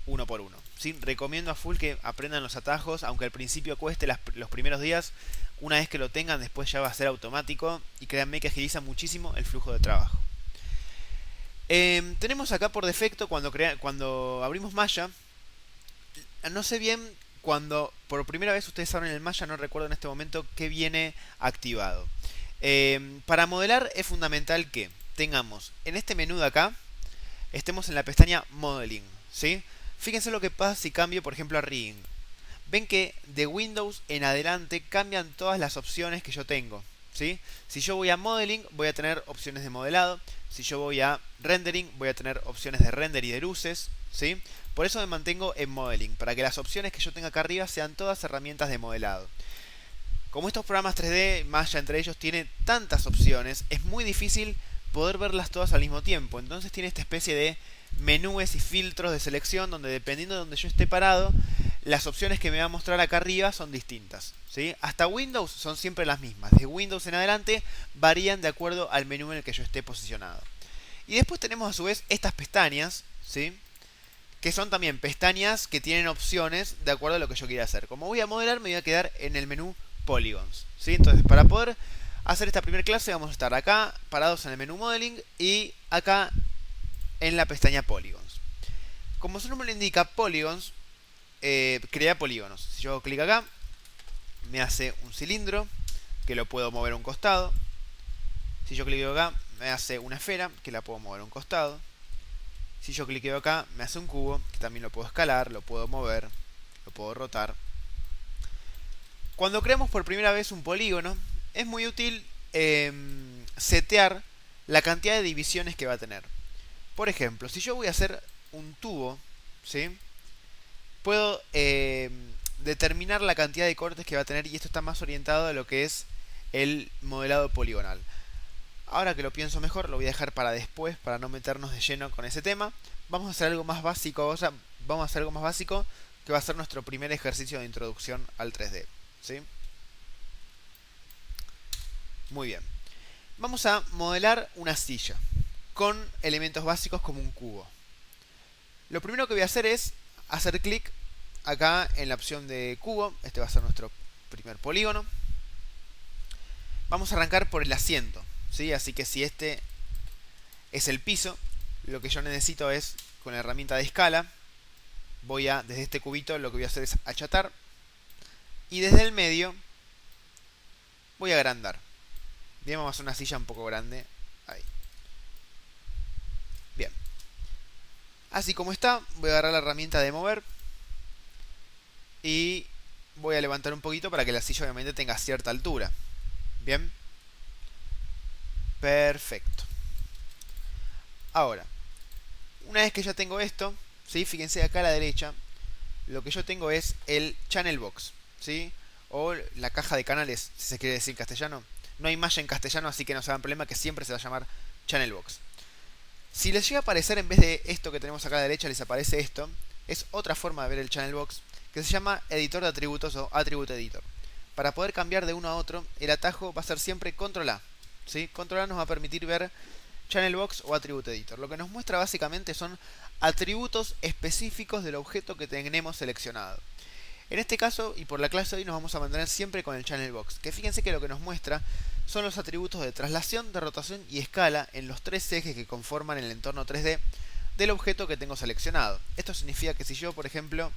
uno por uno, ¿sí? Recomiendo a full que aprendan los atajos, aunque al principio cueste los primeros días. Una vez que lo tengan, después ya va a ser automático y créanme que agiliza muchísimo el flujo de trabajo. Tenemos acá por defecto, cuando abrimos Maya, no sé bien, cuando por primera vez ustedes abren el Maya, no recuerdo en este momento qué viene activado. Para modelar es fundamental que tengamos en este menú de acá, estemos en la pestaña Modeling, ¿sí? Fíjense lo que pasa si cambio, por ejemplo, a Rigging. Ven que de Windows en adelante cambian todas las opciones que yo tengo, ¿sí? Si yo voy a Modeling, voy a tener opciones de modelado. Si yo voy a Rendering, voy a tener opciones de render y de luces, ¿sí? Por eso me mantengo en Modeling, para que las opciones que yo tenga acá arriba sean todas herramientas de modelado. Como estos programas 3D, Maya entre ellos, tiene tantas opciones, es muy difícil poder verlas todas al mismo tiempo. Entonces tiene esta especie de menúes y filtros de selección donde, dependiendo de donde yo esté parado, las opciones que me va a mostrar acá arriba son distintas, ¿sí? Hasta Windows son siempre las mismas. De Windows en adelante varían de acuerdo al menú en el que yo esté posicionado. Y después tenemos a su vez estas pestañas, ¿sí? Que son también pestañas que tienen opciones de acuerdo a lo que yo quiera hacer. Como voy a modelar, me voy a quedar en el menú Polygons, ¿sí? Entonces, para poder hacer esta primera clase, vamos a estar acá parados en el menú Modeling y acá en la pestaña Polygons. Como su nombre lo indica, Polygons crea polígonos. Si yo hago clic acá, me hace un cilindro que lo puedo mover a un costado. Si yo clico acá, me hace una esfera que la puedo mover a un costado. Si yo cliqueo acá, me hace un cubo que también lo puedo escalar, lo puedo mover, lo puedo rotar. Cuando creamos por primera vez un polígono, es muy útil setear la cantidad de divisiones que va a tener. Por ejemplo, si yo voy a hacer un tubo, ¿sí? Puedo determinar la cantidad de cortes que va a tener, y esto está más orientado a lo que es el modelado poligonal. Ahora que lo pienso mejor, lo voy a dejar para después, para no meternos de lleno con ese tema. Vamos a hacer algo más básico, vamos a hacer algo más básico, que va a ser nuestro primer ejercicio de introducción al 3D, ¿sí? Muy bien. Vamos a modelar una silla con elementos básicos como un cubo. Lo primero que voy a hacer es hacer clic acá en la opción de cubo. Este va a ser nuestro primer polígono. Vamos a arrancar por el asiento, ¿sí? Así que si este es el piso, lo que yo necesito es, con la herramienta de escala, desde este cubito, lo que voy a hacer es achatar. Y desde el medio voy a agrandar. Bien, vamos a hacer una silla un poco grande. Ahí. Bien. Así como está, voy a agarrar la herramienta de mover. Y voy a levantar un poquito para que la silla obviamente tenga cierta altura. Bien. Perfecto. Ahora, una vez que ya tengo esto, ¿sí? Fíjense acá a la derecha, lo que yo tengo es el channel box, ¿sí? O la caja de canales, si se quiere decir en castellano. No hay malla en castellano, así que no se hagan problema, que siempre se va a llamar channel box. Si les llega a aparecer, en vez de esto que tenemos acá a la derecha, les aparece esto, es otra forma de ver el channel box, que se llama editor de atributos o attribute editor. Para poder cambiar de uno a otro, el atajo va a ser siempre control A, ¿sí? Control A nos va a permitir ver channel box o attribute editor. Lo que nos muestra básicamente son atributos específicos del objeto que tenemos seleccionado. En este caso, y por la clase de hoy, nos vamos a mantener siempre con el channel box, que fíjense que lo que nos muestra son los atributos de traslación, de rotación y escala en los tres ejes que conforman el entorno 3D del objeto que tengo seleccionado. Esto significa que si yo, por ejemplo,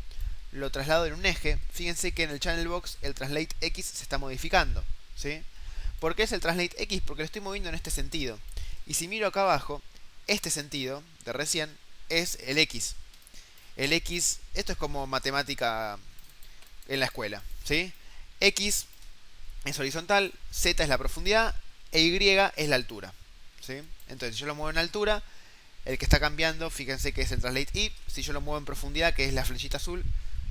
lo traslado en un eje, fíjense que en el channel box el translate X se está modificando, ¿sí? ¿Por qué es el translate X? Porque lo estoy moviendo en este sentido. Y si miro acá abajo, este sentido de recién es el X. El X, esto es como matemática en la escuela, ¿sí? X es horizontal, Z es la profundidad e Y es la altura, ¿sí? Entonces, si yo lo muevo en altura, el que está cambiando, fíjense que es el translate Y. Si yo lo muevo en profundidad, que es la flechita azul,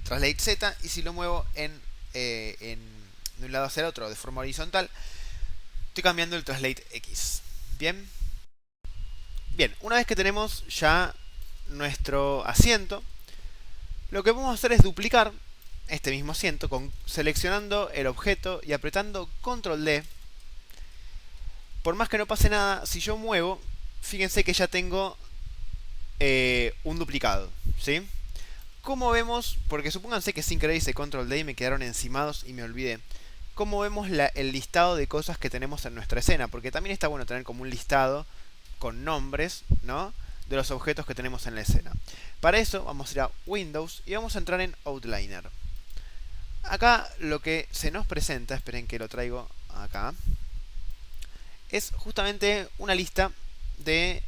translate Z. Y si lo muevo de un lado hacia el otro de forma horizontal, estoy cambiando el translate X. Bien. Bien, una vez que tenemos ya nuestro asiento, lo que vamos a hacer es duplicar este mismo asiento seleccionando el objeto y apretando control D. Por más que no pase nada, si yo muevo, fíjense que ya tengo un duplicado, ¿sí? ¿Cómo vemos? Porque supónganse que sin querer hice control D y me quedaron encimados y me olvidé. ¿Cómo vemos el listado de cosas que tenemos en nuestra escena? Porque también está bueno tener como un listado con nombres, ¿no?, de los objetos que tenemos en la escena. Para eso vamos a ir a Windows y vamos a entrar en Outliner. Acá lo que se nos presenta, esperen que lo traigo acá, es justamente una lista de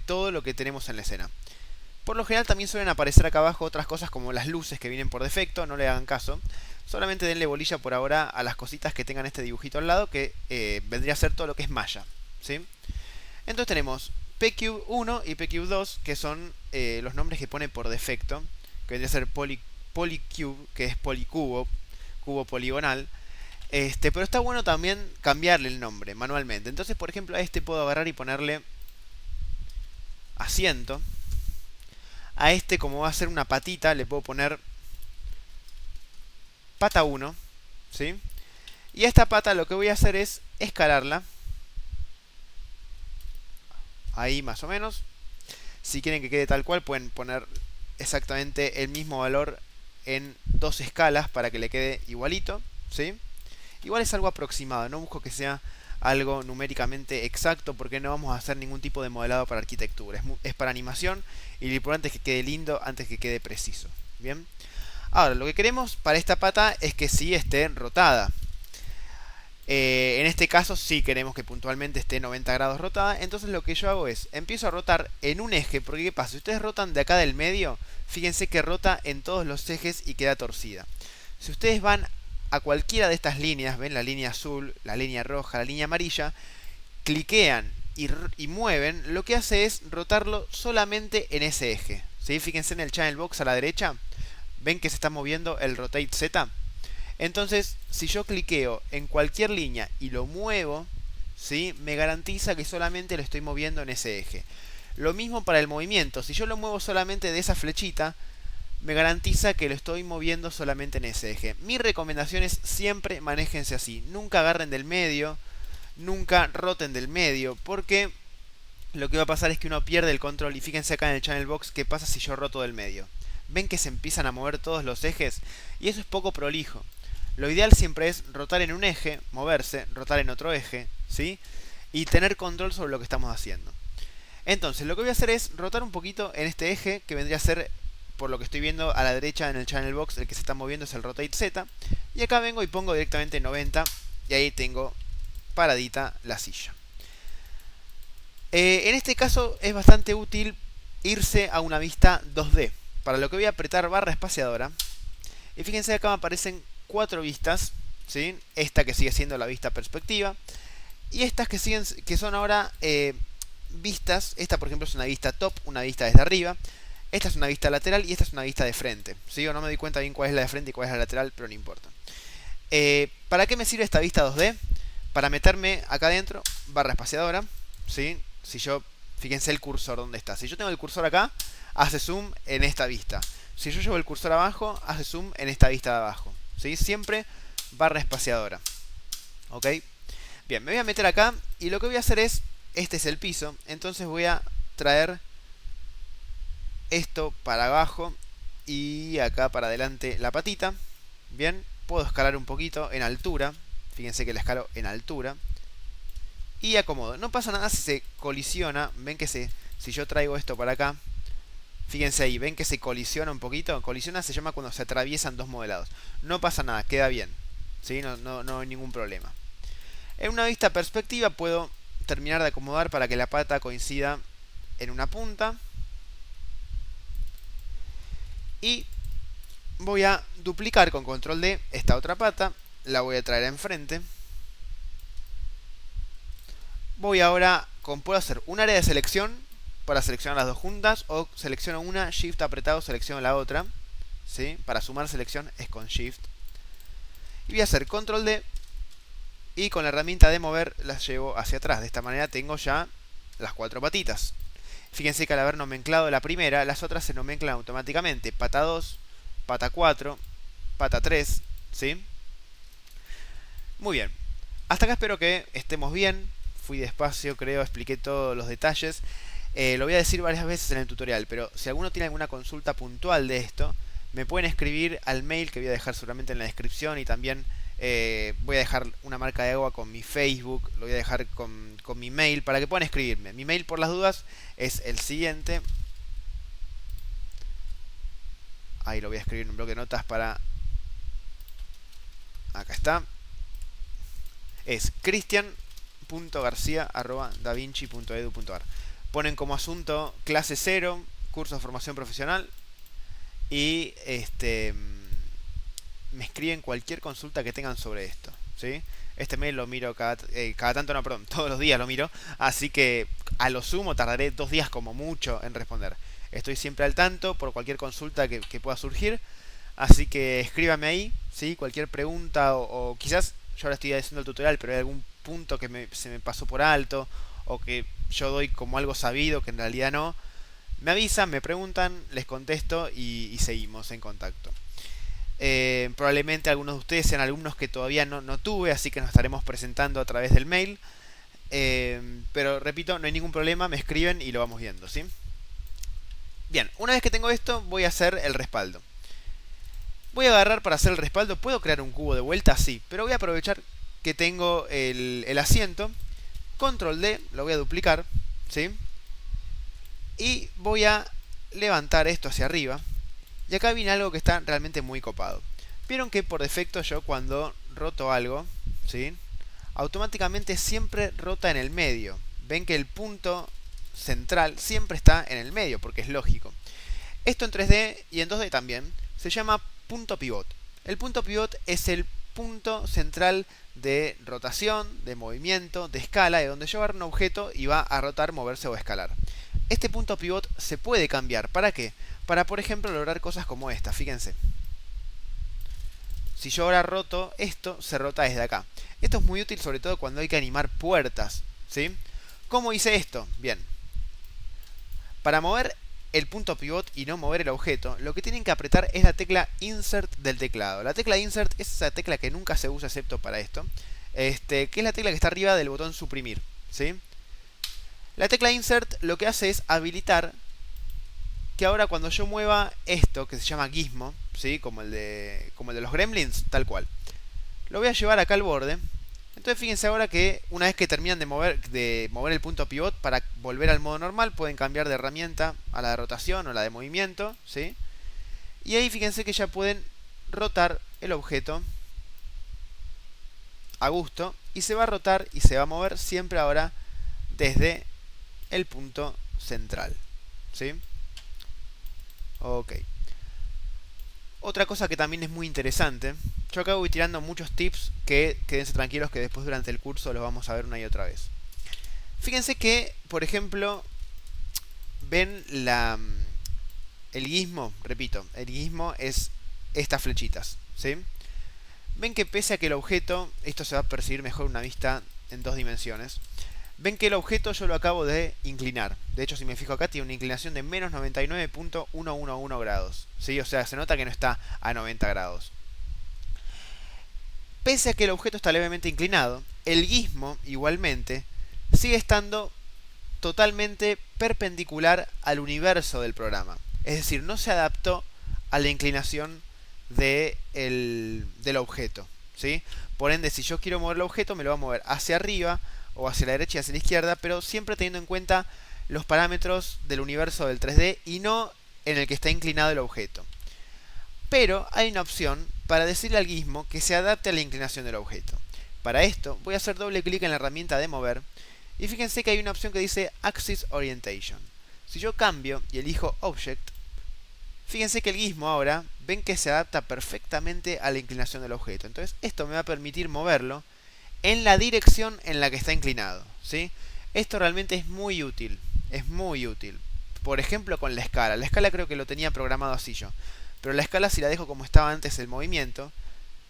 todo lo que tenemos en la escena. Por lo general también suelen aparecer acá abajo otras cosas como las luces que vienen por defecto, no le hagan caso. Solamente denle bolilla por ahora a las cositas que tengan este dibujito al lado, que vendría a ser todo lo que es malla, ¿sí? Entonces tenemos PQ1 y PQ2, que son los nombres que pone por defecto, que vendría a ser Polycube, que es policubo, cubo poligonal. Pero está bueno también cambiarle el nombre manualmente. Entonces, por ejemplo, a este puedo agarrar y ponerle asiento. A este, como va a ser una patita, le puedo poner pata 1, ¿sí? Y a esta pata lo que voy a hacer es escalarla. Ahí más o menos. Si quieren que quede tal cual, pueden poner exactamente el mismo valor en dos escalas para que le quede igualito, ¿sí? Igual es algo aproximado, no busco que sea algo numéricamente exacto porque no vamos a hacer ningún tipo de modelado para arquitectura. Es para animación y lo importante es que quede lindo antes que quede preciso. Bien. Ahora, lo que queremos para esta pata es que sí esté rotada. En este caso sí queremos que puntualmente esté 90 grados rotada. Entonces lo que yo hago es, empiezo a rotar en un eje. Porque ¿qué pasa? Si ustedes rotan de acá del medio, fíjense que rota en todos los ejes y queda torcida. Si ustedes van a cualquiera de estas líneas, ven la línea azul, la línea roja, la línea amarilla, cliquean y mueven, lo que hace es rotarlo solamente en ese eje. ¿Sí? Fíjense en el channel box a la derecha, ven que se está moviendo el rotate Z. Entonces, si yo cliqueo en cualquier línea y lo muevo, ¿sí? Me garantiza que solamente lo estoy moviendo en ese eje. Lo mismo para el movimiento, si yo lo muevo solamente de esa flechita, me garantiza que lo estoy moviendo solamente en ese eje. Mi recomendación es siempre manéjense así, nunca agarren del medio, nunca roten del medio, porque lo que va a pasar es que uno pierde el control. Y fíjense acá en el channel box qué pasa si yo roto del medio. Ven que se empiezan a mover todos los ejes y eso es poco prolijo. Lo ideal siempre es rotar en un eje, moverse, rotar en otro eje, ¿sí? Y tener control sobre lo que estamos haciendo. Entonces, lo que voy a hacer es rotar un poquito en este eje, que vendría a ser, por lo que estoy viendo a la derecha en el channel box, el que se está moviendo es el rotate Z. Y acá vengo y pongo directamente 90 y ahí tengo paradita la silla. En este caso es bastante útil irse a una vista 2D. Para lo que voy a apretar barra espaciadora. Y fíjense acá me aparecen 4 vistas, ¿sí? Esta que sigue siendo la vista perspectiva. Y estas que siguen, que son ahora vistas. Esta por ejemplo es una vista top, una vista desde arriba. Esta es una vista lateral y esta es una vista de frente. ¿Sí? O no me doy cuenta bien cuál es la de frente y cuál es la lateral, pero no importa. ¿Para qué me sirve esta vista 2D? Para meterme acá adentro, barra espaciadora, ¿sí? Si yo, fíjense el cursor dónde está. Si yo tengo el cursor acá, hace zoom en esta vista. Si yo llevo el cursor abajo, hace zoom en esta vista de abajo. ¿Sí? Siempre barra espaciadora. ¿Ok? Bien, me voy a meter acá y lo que voy a hacer es, este es el piso, entonces voy a traer esto para abajo y acá para adelante la patita. Bien, puedo escalar un poquito en altura. Fíjense que la escalo en altura. Y acomodo. No pasa nada si se colisiona. Ven que si yo traigo esto para acá, fíjense ahí, ven que se colisiona un poquito. Colisiona se llama cuando se atraviesan dos modelados. No pasa nada, queda bien, ¿sí? No hay ningún problema. En una vista perspectiva puedo terminar de acomodar para que la pata coincida en una punta. Y voy a duplicar con control D esta otra pata. La voy a traer enfrente. Voy ahora, puedo hacer un área de selección para seleccionar las dos juntas, o selecciono una, Shift apretado, selecciono la otra, ¿sí? Para sumar selección es con Shift. Y voy a hacer control D y con la herramienta de mover las llevo hacia atrás. De esta manera tengo ya las 4 patitas. Fíjense que al haber nomenclado la primera, las otras se nomenclan automáticamente. Pata 2, pata 4, pata 3, ¿sí? Muy bien. Hasta acá espero que estemos bien. Fui despacio, creo, expliqué todos los detalles. Lo voy a decir varias veces en el tutorial, pero si alguno tiene alguna consulta puntual de esto, me pueden escribir al mail que voy a dejar seguramente en la descripción, y también voy a dejar una marca de agua con mi Facebook, lo voy a dejar con mi mail para que puedan escribirme. Mi mail, por las dudas, es el siguiente. Ahí lo voy a escribir en un bloque de notas para... Acá está. Es cristian.garcia@davinci.edu.ar. Ponen como asunto clase 0, curso de formación profesional, y me escriben cualquier consulta que tengan sobre esto, ¿sí? Este mail lo miro cada tanto, no, perdón, todos los días lo miro, así que a lo sumo tardaré 2 días como mucho en responder. Estoy siempre al tanto por cualquier consulta que pueda surgir, así que escríbame ahí, ¿sí? Cualquier pregunta, o quizás yo ahora estoy haciendo el tutorial, pero hay algún punto que se me pasó por alto, o que yo doy como algo sabido que en realidad no. Me avisan, me preguntan, les contesto y seguimos en contacto. Probablemente algunos de ustedes sean alumnos que todavía no tuve, así que nos estaremos presentando a través del mail. Pero repito, no hay ningún problema, me escriben y lo vamos viendo, ¿sí? Bien, una vez que tengo esto, voy a hacer el respaldo. Voy a agarrar para hacer el respaldo. ¿Puedo crear un cubo de vuelta? Sí, pero voy a aprovechar que tengo el asiento. Control D, lo voy a duplicar, ¿sí? Y voy a levantar esto hacia arriba. Y acá viene algo que está realmente muy copado. Vieron que por defecto yo cuando roto algo, ¿sí? Automáticamente siempre rota en el medio. Ven que el punto central siempre está en el medio, porque es lógico. Esto en 3D y en 2D también se llama punto pivot. El punto pivot es el punto central de rotación, de movimiento, de escala, de donde yo agarro un objeto y va a rotar, moverse o escalar. Este punto pivot se puede cambiar. ¿Para qué? Para, por ejemplo, lograr cosas como esta. Fíjense. Si yo ahora roto esto, se rota desde acá. Esto es muy útil sobre todo cuando hay que animar puertas, ¿sí? ¿Cómo hice esto? Bien. Para mover el punto pivot y no mover el objeto, lo que tienen que apretar es la tecla Insert del teclado. La tecla Insert es esa tecla que nunca se usa excepto para esto, que es la tecla que está arriba del botón suprimir, ¿sí? La tecla Insert lo que hace es habilitar que ahora cuando yo mueva esto, que se llama gizmo, ¿sí? Como el de los gremlins, tal cual, lo voy a llevar acá al borde. Entonces fíjense ahora que una vez que terminan de mover el punto pivot, para volver al modo normal pueden cambiar de herramienta a la de rotación o la de movimiento, ¿sí? Y ahí fíjense que ya pueden rotar el objeto a gusto y se va a rotar y se va a mover siempre ahora desde el punto central, ¿sí? Ok. Otra cosa que también es muy interesante, yo acá voy tirando muchos tips que quédense tranquilos que después durante el curso los vamos a ver una y otra vez. Fíjense que, por ejemplo, ven el gizmo, repito, el gizmo es estas flechitas, ¿sí? Ven que pese a que el objeto, esto se va a percibir mejor en una vista en dos dimensiones, ven que el objeto yo lo acabo de inclinar. De hecho, si me fijo acá, tiene una inclinación de menos 99.111 grados. ¿Sí? O sea, se nota que no está a 90 grados. Pese a que el objeto está levemente inclinado, el gizmo, igualmente, sigue estando totalmente perpendicular al universo del programa. Es decir, no se adaptó a la inclinación del objeto, ¿sí? Por ende, si yo quiero mover el objeto, me lo va a mover hacia arriba o hacia la derecha y hacia la izquierda, pero siempre teniendo en cuenta los parámetros del universo del 3D y no en el que está inclinado el objeto. Pero hay una opción para decirle al gizmo que se adapte a la inclinación del objeto. Para esto voy a hacer doble clic en la herramienta de mover y fíjense que hay una opción que dice Axis Orientation. Si yo cambio y elijo Object, fíjense que el gizmo ahora ven que se adapta perfectamente a la inclinación del objeto. Entonces esto me va a permitir moverlo en la dirección en la que está inclinado, ¿sí? Esto realmente es muy útil, es muy útil. Por ejemplo con la escala. La escala creo que lo tenía programado así yo. Pero la escala, si la dejo como estaba antes el movimiento,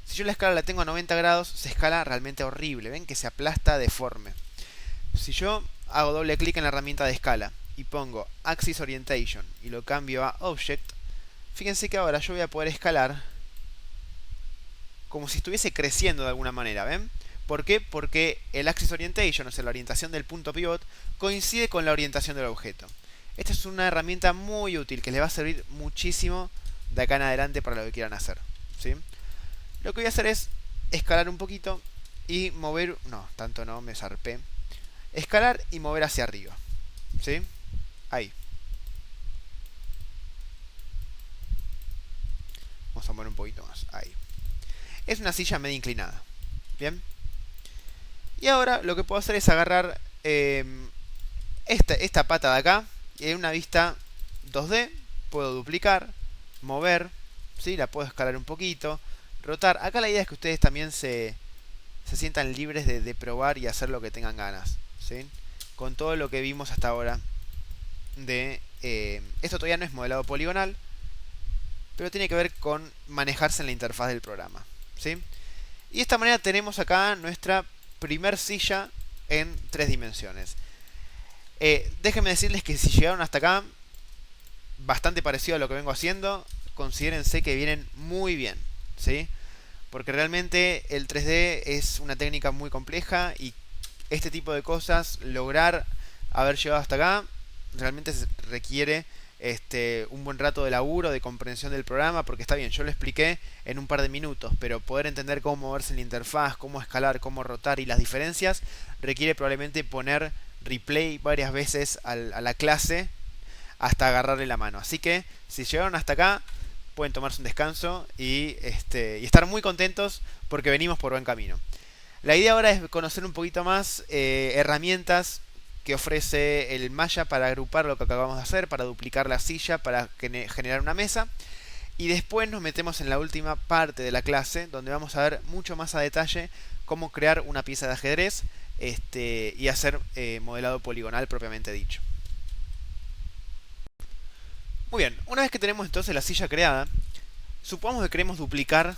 si yo la escala la tengo a 90 grados, se escala realmente horrible. Ven que se aplasta deforme. Si yo hago doble clic en la herramienta de escala y pongo Axis Orientation y lo cambio a Object, fíjense que ahora yo voy a poder escalar como si estuviese creciendo de alguna manera, ¿ven? ¿Por qué? Porque el Axis Orientation, o sea, la orientación del punto pivot, coincide con la orientación del objeto. Esta es una herramienta muy útil que les va a servir muchísimo de acá en adelante para lo que quieran hacer, ¿sí? Lo que voy a hacer es escalar un poquito y mover... No, tanto no, me zarpé. Escalar y mover hacia arriba, ¿sí? Ahí. Vamos a mover un poquito más, ahí. Es una silla media inclinada, ¿bien? Y ahora lo que puedo hacer es agarrar esta pata de acá y en una vista 2D puedo duplicar, mover, ¿sí? La puedo escalar un poquito, rotar. Acá la idea es que ustedes también se sientan libres de probar y hacer lo que tengan ganas, ¿sí? Con todo lo que vimos hasta ahora esto todavía no es modelado poligonal, pero tiene que ver con manejarse en la interfaz del programa, ¿sí? Y de esta manera tenemos acá nuestra primer silla en 3 dimensiones. Déjenme decirles que si llegaron hasta acá, bastante parecido a lo que vengo haciendo, considérense que vienen muy bien, ¿sí? Porque realmente el 3D es una técnica muy compleja y este tipo de cosas, lograr haber llegado hasta acá, realmente requiere un buen rato de laburo, de comprensión del programa, porque está bien, yo lo expliqué en un par de minutos, pero poder entender cómo moverse en la interfaz, cómo escalar, cómo rotar y las diferencias, requiere probablemente poner replay varias veces a la clase hasta agarrarle la mano. Así que si llegaron hasta acá, pueden tomarse un descanso y estar muy contentos porque venimos por buen camino. La idea ahora es conocer un poquito más herramientas que ofrece el Maya para agrupar lo que acabamos de hacer, para duplicar la silla, para generar una mesa. Y después nos metemos en la última parte de la clase, donde vamos a ver mucho más a detalle cómo crear una pieza de ajedrez y hacer modelado poligonal propiamente dicho. Muy bien, una vez que tenemos entonces la silla creada, supongamos que queremos duplicar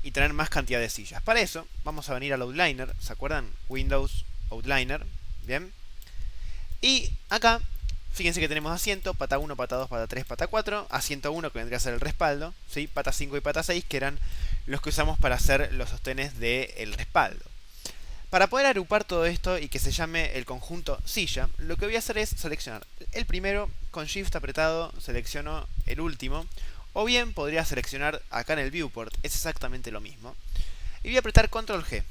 y tener más cantidad de sillas. Para eso vamos a venir al Outliner, ¿se acuerdan? Windows, Outliner, bien. Y acá, fíjense que tenemos asiento, pata 1, pata 2, pata 3, pata 4, asiento 1 que vendría a ser el respaldo, ¿sí? Pata 5 y pata 6 que eran los que usamos para hacer los sostenes del respaldo. Para poder agrupar todo esto y que se llame el conjunto silla, lo que voy a hacer es seleccionar el primero, con Shift apretado selecciono el último, o bien podría seleccionar acá en el viewport, es exactamente lo mismo. Y voy a apretar Control G.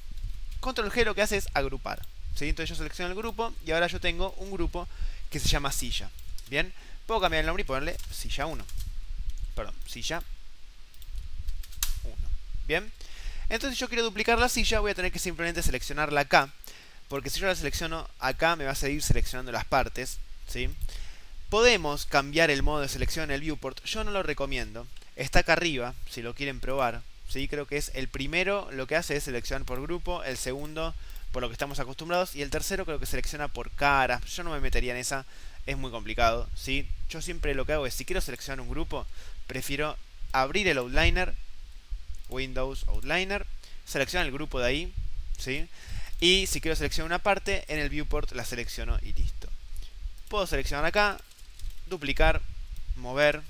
Control G lo que hace es agrupar, ¿sí? Entonces yo selecciono el grupo y ahora yo tengo un grupo que se llama silla. Bien, puedo cambiar el nombre y ponerle silla 1. Perdón, silla 1. Bien. Entonces si yo quiero duplicar la silla, voy a tener que simplemente seleccionarla acá, porque si yo la selecciono acá me va a seguir seleccionando las partes, ¿sí? Podemos cambiar el modo de selección en el viewport, yo no lo recomiendo, está acá arriba, si lo quieren probar, ¿sí? Creo que es el primero, lo que hace es seleccionar por grupo, el segundo por lo que estamos acostumbrados, y el tercero creo que selecciona por cara, yo no me metería en esa, es muy complicado, ¿sí? Yo siempre lo que hago es, si quiero seleccionar un grupo, prefiero abrir el Outliner, Windows, Outliner, selecciono el grupo de ahí, ¿sí? Y si quiero seleccionar una parte, en el viewport la selecciono y listo. Puedo seleccionar acá, duplicar, mover,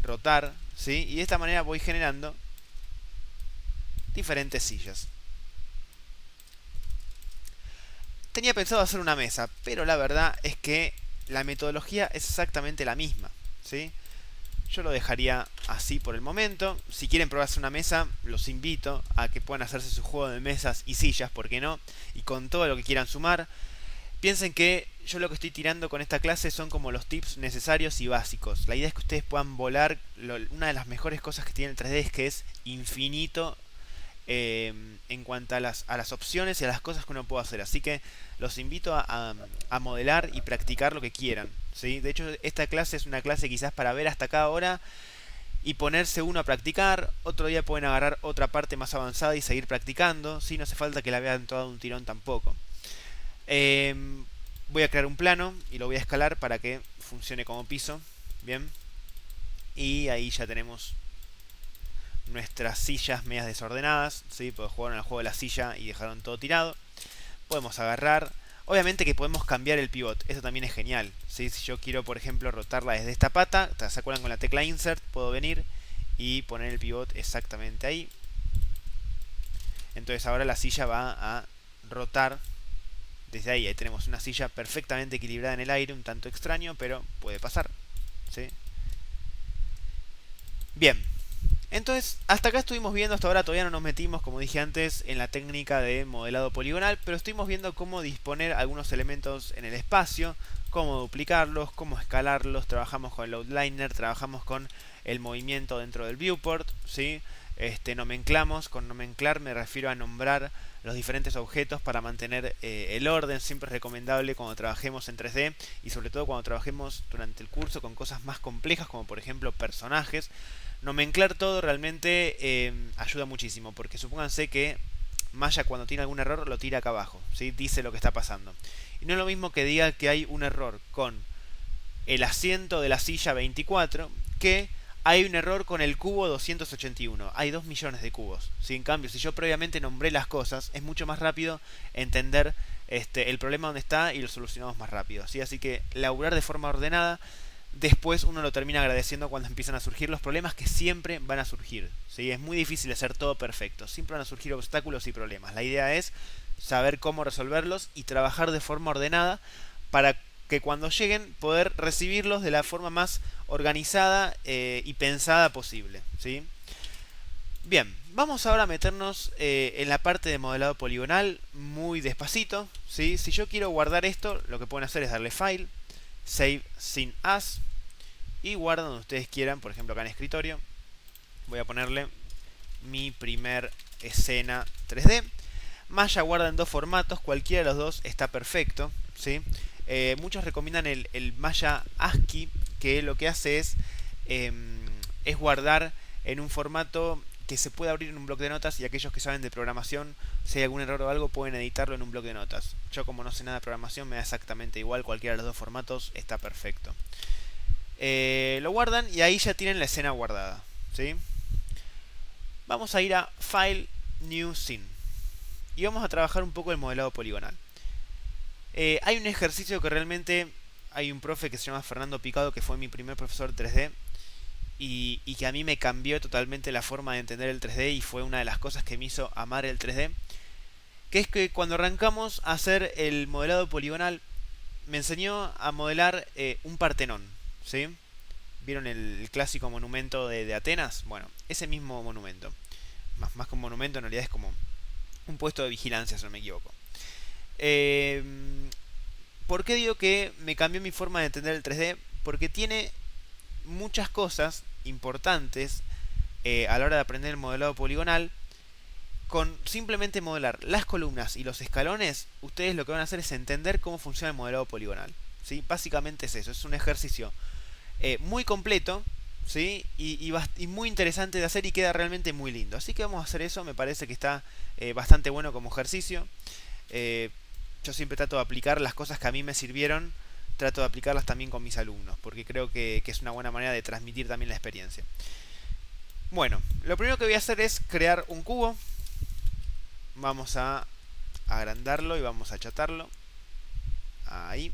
rotar, ¿sí? Y de esta manera voy generando diferentes sillas. Tenía pensado hacer una mesa, pero la verdad es que la metodología es exactamente la misma, ¿sí? Yo lo dejaría así por el momento. Si quieren probarse una mesa, los invito a que puedan hacerse su juego de mesas y sillas, ¿por qué no? Y con todo lo que quieran sumar. Piensen que yo lo que estoy tirando con esta clase son como los tips necesarios y básicos. La idea es que ustedes puedan volar. Una de las mejores cosas que tiene el 3D es que es infinito en cuanto a las opciones y a las cosas que uno puede hacer. Así que los invito a modelar y practicar lo que quieran, ¿sí? De hecho, esta clase es una clase quizás para ver hasta acá ahora y ponerse uno a practicar. Otro día pueden agarrar otra parte más avanzada y seguir practicando, ¿sí? No hace falta que la vean toda de un tirón tampoco. Voy a crear un plano y lo voy a escalar para que funcione como piso. Bien. Y ahí ya tenemos nuestras sillas medias desordenadas, ¿sí? Porque jugaron al juego de la silla y dejaron todo tirado. Podemos agarrar. Obviamente que podemos cambiar el pivot, eso también es genial, ¿sí? Si yo quiero, por ejemplo, rotarla desde esta pata, ¿se acuerdan con la tecla Insert? Puedo venir y poner el pivot exactamente ahí. Entonces ahora la silla va a rotar desde ahí. Ahí tenemos una silla perfectamente equilibrada en el aire, un tanto extraño, pero puede pasar, ¿sí? Bien. Entonces, hasta acá estuvimos viendo, hasta ahora todavía no nos metimos, como dije antes, en la técnica de modelado poligonal, pero estuvimos viendo cómo disponer algunos elementos en el espacio, cómo duplicarlos, cómo escalarlos, trabajamos con el outliner, trabajamos con el movimiento dentro del viewport, ¿sí? Nomenclamos, con nomenclar me refiero a nombrar los diferentes objetos para mantener el orden, siempre es recomendable cuando trabajemos en 3D y sobre todo cuando trabajemos durante el curso con cosas más complejas como por ejemplo personajes. Nomenclar todo realmente ayuda muchísimo, porque supónganse que Maya cuando tiene algún error lo tira acá abajo, ¿sí? Dice lo que está pasando. Y no es lo mismo que diga que hay un error con el asiento de la silla 24 que hay un error con el cubo 281. Hay 2 millones de cubos, ¿sí? En cambio, si yo previamente nombré las cosas, es mucho más rápido entender el problema donde está y lo solucionamos más rápido, ¿sí? Así que laburar de forma ordenada. Después uno lo termina agradeciendo cuando empiezan a surgir los problemas, que siempre van a surgir, ¿sí? Es muy difícil hacer todo perfecto, siempre van a surgir obstáculos y problemas. La idea es saber cómo resolverlos y trabajar de forma ordenada para que cuando lleguen poder recibirlos de la forma más organizada y pensada posible, ¿sí? Bien, vamos ahora a meternos en la parte de modelado poligonal muy despacito, ¿sí? Si yo quiero guardar esto, lo que pueden hacer es darle File, Save sin As y guardan donde ustedes quieran, por ejemplo acá en escritorio. Voy a ponerle mi primer escena 3D. Maya guarda en dos formatos, cualquiera de los dos está perfecto, ¿sí? Muchos recomiendan el Maya ASCII, que lo que hace es guardar en un formato que se puede abrir en un bloc de notas, y aquellos que saben de programación, si hay algún error o algo, pueden editarlo en un bloc de notas. Yo, como no sé nada de programación, me da exactamente igual, cualquiera de los dos formatos está perfecto. Lo guardan y ahí ya tienen la escena guardada, ¿sí? Vamos a ir a File, New Scene y vamos a trabajar un poco el modelado poligonal. Hay un ejercicio que realmente hay un profe que se llama Fernando Picado, que fue mi primer profesor 3D, y que a mí me cambió totalmente la forma de entender el 3D, y fue una de las cosas que me hizo amar el 3D, que es que cuando arrancamos a hacer el modelado poligonal, me enseñó a modelar un Partenón, ¿sí? ¿Vieron el clásico monumento de Atenas? Bueno, ese mismo monumento. Más que un monumento, en realidad es como un puesto de vigilancia, si no me equivoco. Eh, ¿Por qué digo que me cambió mi forma de entender el 3D? Porque tiene muchas cosas importantes a la hora de aprender el modelado poligonal. Con simplemente modelar las columnas y los escalones, ustedes lo que van a hacer es entender cómo funciona el modelado poligonal, ¿sí? Básicamente es eso, es un ejercicio muy completo, ¿sí? Y muy interesante de hacer, y queda realmente muy lindo. Así que vamos a hacer eso, me parece que está bastante bueno como ejercicio. Eh, yo siempre trato de aplicar las cosas que a mí me sirvieron, trato de aplicarlas también con mis alumnos, porque creo que es una buena manera de transmitir también la experiencia. Bueno, lo primero que voy a hacer es crear un cubo. Vamos a agrandarlo y vamos a achatarlo. Ahí.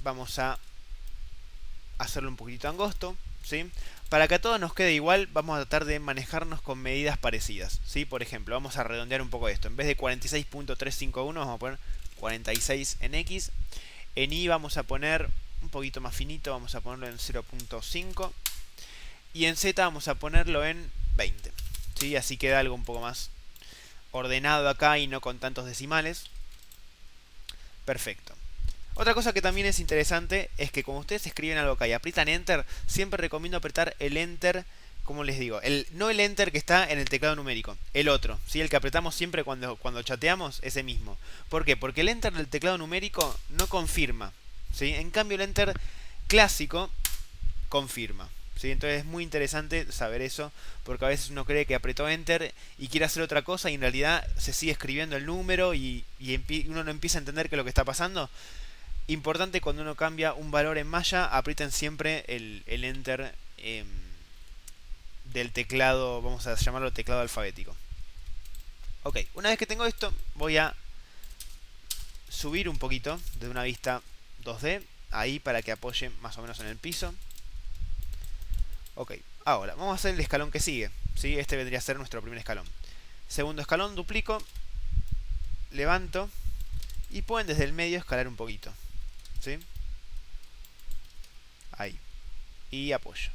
Vamos a hacerlo un poquito angosto, ¿sí? Para que a todos nos quede igual, vamos a tratar de manejarnos con medidas parecidas, ¿sí? Por ejemplo, vamos a redondear un poco esto. En vez de 46.351, vamos a poner 46 en X. En Y vamos a poner un poquito más finito, vamos a ponerlo en 0.5. Y en Z vamos a ponerlo en 20, ¿sí? Así queda algo un poco más ordenado acá y no con tantos decimales. Perfecto. Otra cosa que también es interesante es que cuando ustedes escriben algo acá y aprietan Enter, siempre recomiendo apretar el Enter, como les digo, no el Enter que está en el teclado numérico, el otro, ¿sí? El que apretamos siempre cuando chateamos, ese mismo. ¿Por qué? Porque el Enter del teclado numérico no confirma, ¿sí? En cambio el Enter clásico confirma, ¿sí? Entonces es muy interesante saber eso, porque a veces uno cree que apretó Enter y quiere hacer otra cosa, y en realidad se sigue escribiendo el número y uno no empieza a entender qué es lo que está pasando. Importante, cuando uno cambia un valor en malla, aprieten siempre el Enter del teclado, vamos a llamarlo teclado alfabético. Ok, una vez que tengo esto, voy a subir un poquito de una vista 2D, ahí para que apoye más o menos en el piso. Ok, ahora vamos a hacer el escalón que sigue, ¿sí? Este vendría a ser nuestro primer escalón. Segundo escalón, duplico, levanto, y pueden desde el medio escalar un poquito, ¿sí? Ahí. Y apoyo.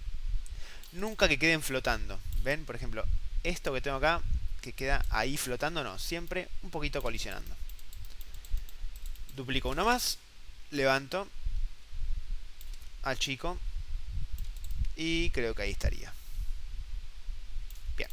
Nunca que queden flotando. ¿Ven? Por ejemplo, esto que tengo acá, que queda ahí flotando, no. Siempre un poquito colisionando. Duplico uno más. Levanto. Achico. Y creo que ahí estaría. Bien.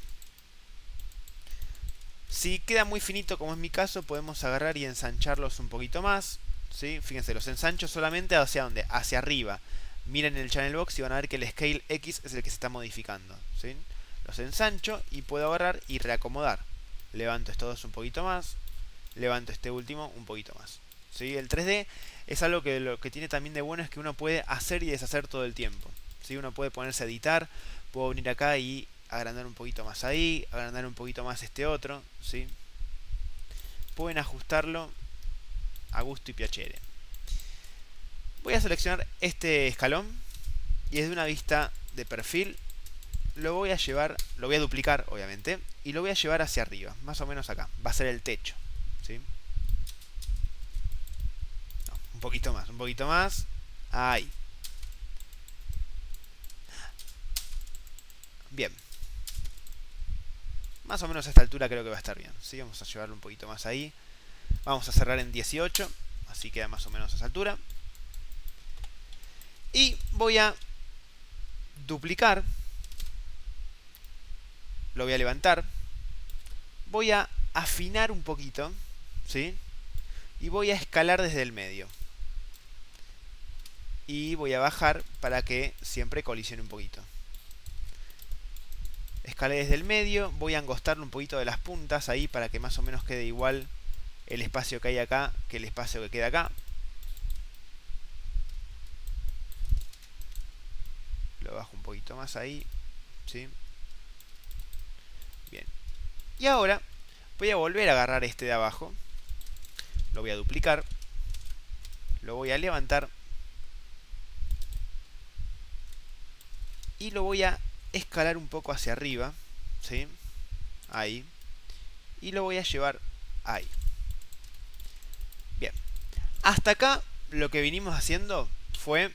Si queda muy finito, como es mi caso, podemos agarrar y ensancharlos un poquito más, ¿sí? Fíjense, los ensancho solamente hacia dónde, hacia arriba. Miren el channel box y van a ver que el scale X es el que se está modificando, ¿sí? Los ensancho y puedo agarrar y reacomodar. Levanto estos dos un poquito más, levanto este último un poquito más, ¿sí? El 3D es algo que lo que tiene también de bueno es que uno puede hacer y deshacer todo el tiempo, ¿sí? Uno puede ponerse a editar, puedo venir acá y agrandar un poquito más ahí, agrandar un poquito más este otro, ¿sí? Pueden ajustarlo a gusto y piacere. Voy a seleccionar este escalón y desde una vista de perfil lo voy a llevar, lo voy a duplicar obviamente, y lo voy a llevar hacia arriba, más o menos acá, va a ser el techo, ¿sí? No, un poquito más, ahí. Bien. Más o menos a esta altura creo que va a estar bien, ¿sí? Vamos a llevarlo un poquito más ahí. Vamos a cerrar en 18, así queda más o menos a esa altura. Y voy a duplicar, lo voy a levantar, voy a afinar un poquito, ¿sí? Y voy a escalar desde el medio. y voy a bajar para que siempre colisione un poquito. Escalé desde el medio, voy a angostarlo un poquito de las puntas ahí para que más o menos quede igual el espacio que hay acá que el espacio que queda acá. Lo bajo un poquito más ahí, ¿sí? Bien. Y ahora voy a volver a agarrar este de abajo, lo voy a duplicar, lo voy a levantar y lo voy a escalar un poco hacia arriba, ¿sí? Ahí. Y lo voy a llevar ahí. Bien. Hasta acá lo que vinimos haciendo fue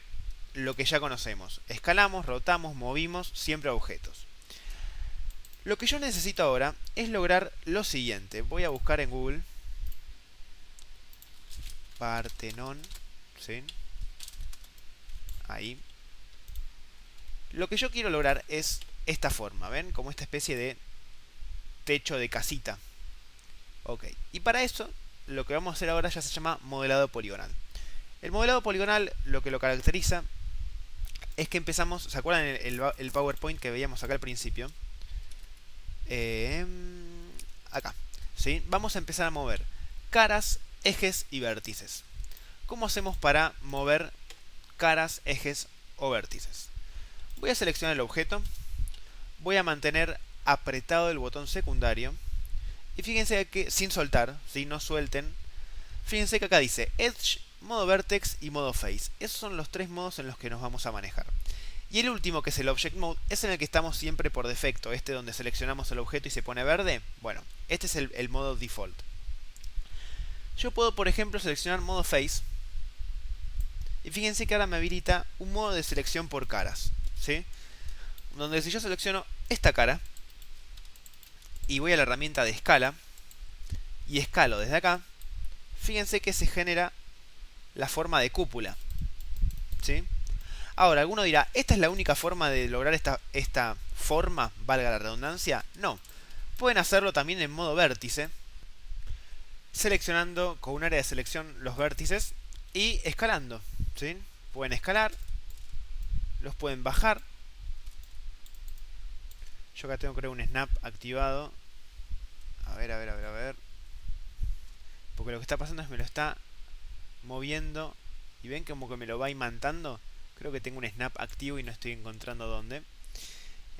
lo que ya conocemos. Escalamos, rotamos, movimos, siempre objetos. Lo que yo necesito ahora es lograr lo siguiente. Voy a buscar en Google Partenón, ¿sí? Ahí. Lo que yo quiero lograr es esta forma, ¿ven? Como esta especie de techo de casita. Ok. Y para eso, lo que vamos a hacer ahora ya se llama modelado poligonal. El modelado poligonal lo que lo caracteriza es que empezamos, ¿se acuerdan el PowerPoint que veíamos acá al principio? Acá, ¿sí? Vamos a empezar a mover caras, ejes y vértices. ¿Cómo hacemos para mover caras, ejes o vértices? Voy a seleccionar el objeto, voy a mantener apretado el botón secundario y fíjense que, sin soltar, ¿sí? No suelten, fíjense que acá dice Edge, modo Vertex y modo Face. Esos son los tres modos en los que nos vamos a manejar. Y el último, que es el Object Mode, es en el que estamos siempre por defecto. Este donde seleccionamos el objeto y se pone verde. Bueno, este es el modo default. Yo puedo, por ejemplo, seleccionar modo Face. Y fíjense que ahora me habilita un modo de selección por caras, ¿sí? Donde si yo selecciono esta cara y voy a la herramienta de escala y escalo desde acá, fíjense que se genera la forma de cúpula, ¿sí? Ahora, alguno dirá, ¿esta es la única forma de lograr esta forma, valga la redundancia? No. Pueden hacerlo también en modo vértice, seleccionando con un área de selección los vértices y escalando, ¿sí? Pueden escalar, los pueden bajar. Yo acá tengo, creo, un snap activado. A ver. Porque lo que está pasando es que me lo está moviendo y ven como que me lo va imantando. Creo que tengo un snap activo y no estoy encontrando dónde.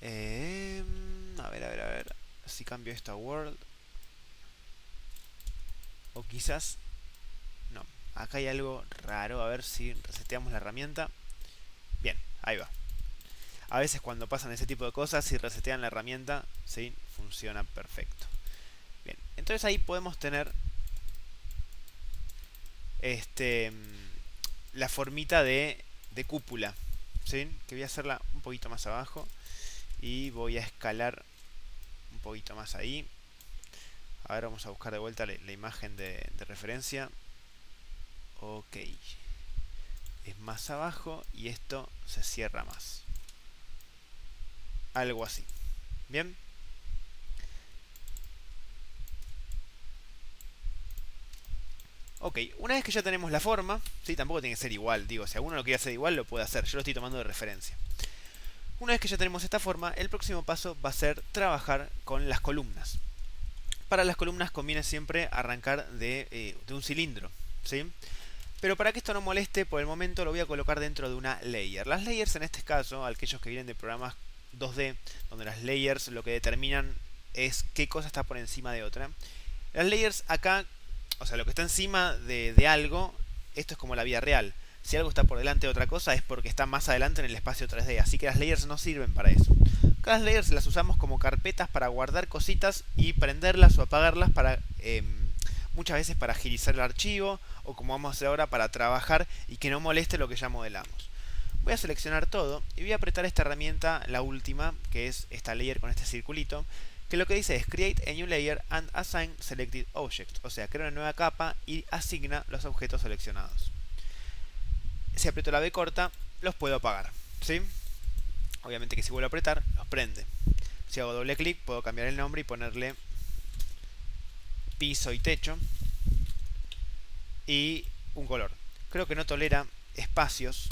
A ver. Si cambio esto a World. O quizás... No, acá hay algo raro. A ver si reseteamos la herramienta. Bien, ahí va. A veces cuando pasan ese tipo de cosas, si resetean la herramienta, ¿sí? Funciona perfecto. Bien, entonces ahí podemos tener la formita de cúpula, ¿sí? Que voy a hacerla un poquito más abajo y voy a escalar un poquito más ahí. A ver, vamos a buscar de vuelta la imagen de referencia. Ok, es más abajo y esto se cierra más, algo así. Bien. Ok, una vez que ya tenemos la forma, ¿sí? Tampoco tiene que ser igual, digo, si alguno lo quiere hacer igual lo puede hacer, yo lo estoy tomando de referencia. Una vez que ya tenemos esta forma, el próximo paso va a ser trabajar con las columnas. Para las columnas conviene siempre arrancar de un cilindro, ¿sí? Pero para que esto no moleste, por el momento lo voy a colocar dentro de una layer. Las layers en este caso, aquellos que vienen de programas 2D, donde las layers lo que determinan es qué cosa está por encima de otra. Las layers acá, o sea, lo que está encima de algo, esto es como la vida real. Si algo está por delante de otra cosa es porque está más adelante en el espacio 3D. Así que las layers no sirven para eso. Las layers las usamos como carpetas para guardar cositas y prenderlas o apagarlas para muchas veces para agilizar el archivo o como vamos a hacer ahora para trabajar y que no moleste lo que ya modelamos. Voy a seleccionar todo y voy a apretar esta herramienta, la última, que es esta layer con este circulito, que lo que dice es Create a new layer and assign selected objects, o sea, crea una nueva capa y asigna los objetos seleccionados. Si aprieto la B corta, los puedo apagar, ¿sí? Obviamente que si vuelvo a apretar, los prende. Si hago doble clic, puedo cambiar el nombre y ponerle piso y techo y un color. Creo que no tolera espacios,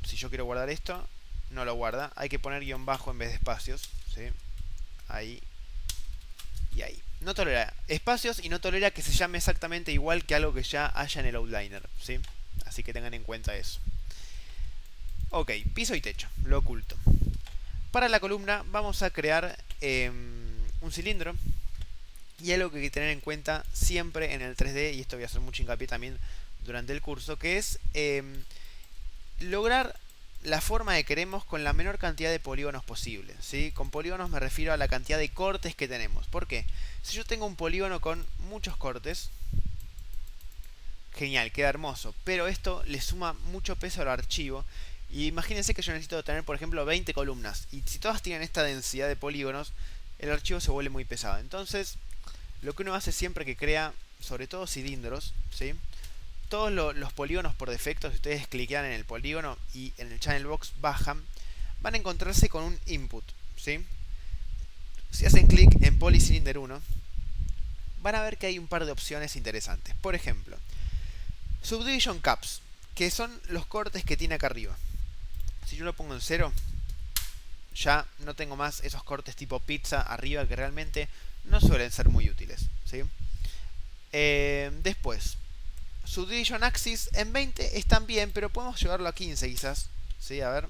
si yo quiero guardar esto, no lo guarda. Hay que poner guión bajo en vez de espacios, ¿sí? Ahí y ahí. No tolera espacios y no tolera que se llame exactamente igual que algo que ya haya en el outliner, ¿sí? Así que tengan en cuenta eso. Ok, piso y techo, lo oculto. Para la columna vamos a crear un cilindro. Y algo que hay que tener en cuenta siempre en el 3D, y esto voy a hacer mucho hincapié también durante el curso, que es lograr la forma que queremos con la menor cantidad de polígonos posible, ¿sí? Con polígonos me refiero a la cantidad de cortes que tenemos. ¿Por qué? Si yo tengo un polígono con muchos cortes, genial, queda hermoso, pero esto le suma mucho peso al archivo. Y imagínense que yo necesito tener, por ejemplo, 20 columnas, y si todas tienen esta densidad de polígonos, el archivo se vuelve muy pesado. Entonces, lo que uno hace siempre que crea, sobre todo cilindros, ¿sí? Todos los polígonos por defecto, si ustedes cliquean en el polígono y en el channel box bajan, van a encontrarse con un input, ¿sí? Si hacen clic en Polycylinder 1, van a ver que hay un par de opciones interesantes. Por ejemplo, Subdivision Caps, que son los cortes que tiene acá arriba. Si yo lo pongo en 0, ya no tengo más esos cortes tipo pizza arriba que realmente no suelen ser muy útiles, ¿sí? Después, Subdivision Axis en 20 están bien, pero podemos llevarlo a 15 quizás, ¿sí? A ver.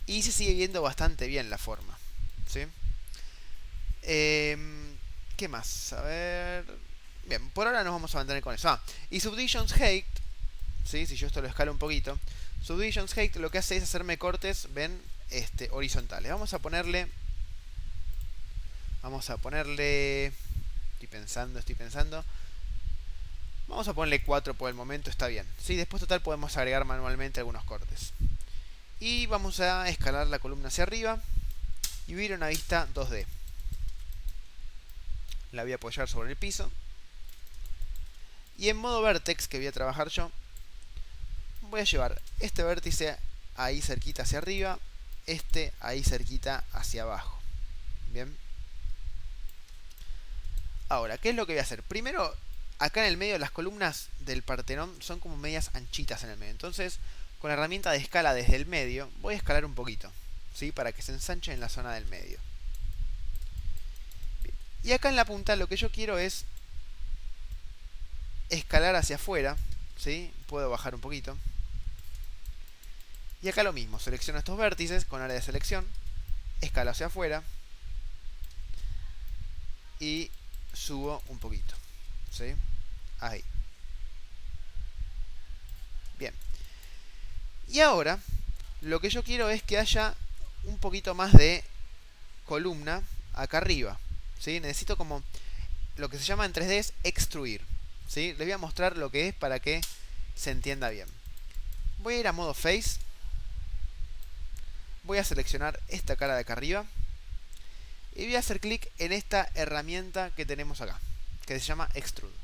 Y se sigue viendo bastante bien la forma, ¿sí? ¿Qué más? A ver. Bien, por ahora nos vamos a mantener con eso. Y Subdivisions Height, ¿sí? Si yo esto lo escalo un poquito, Subdivisions Height lo que hace es hacerme cortes, ven, horizontales. Vamos a ponerle. Estoy pensando. Vamos a ponerle 4 por el momento, está bien. Sí, después total podemos agregar manualmente algunos cortes. Y vamos a escalar la columna hacia arriba y voy a ir a una vista 2D. La voy a apoyar sobre el piso. Y en modo vertex, que voy a trabajar yo, voy a llevar este vértice ahí cerquita hacia arriba, este ahí cerquita hacia abajo. Bien. Ahora, ¿qué es lo que voy a hacer? Primero, acá en el medio las columnas del Partenón son como medias anchitas en el medio. Entonces, con la herramienta de escala desde el medio, voy a escalar un poquito, ¿sí? Para que se ensanche en la zona del medio. Bien. Y acá en la punta lo que yo quiero es escalar hacia afuera, ¿sí? Puedo bajar un poquito. Y acá lo mismo, selecciono estos vértices con área de selección, escalo hacia afuera y subo un poquito, ¿sí? Ahí. Bien. Y ahora, lo que yo quiero es que haya un poquito más de columna acá arriba, ¿sí? Necesito como lo que se llama en 3D es extruir, ¿sí? Les voy a mostrar lo que es para que se entienda bien. Voy a ir a modo Face. Voy a seleccionar esta cara de acá arriba. Y voy a hacer clic en esta herramienta que tenemos acá, que se llama Extrude.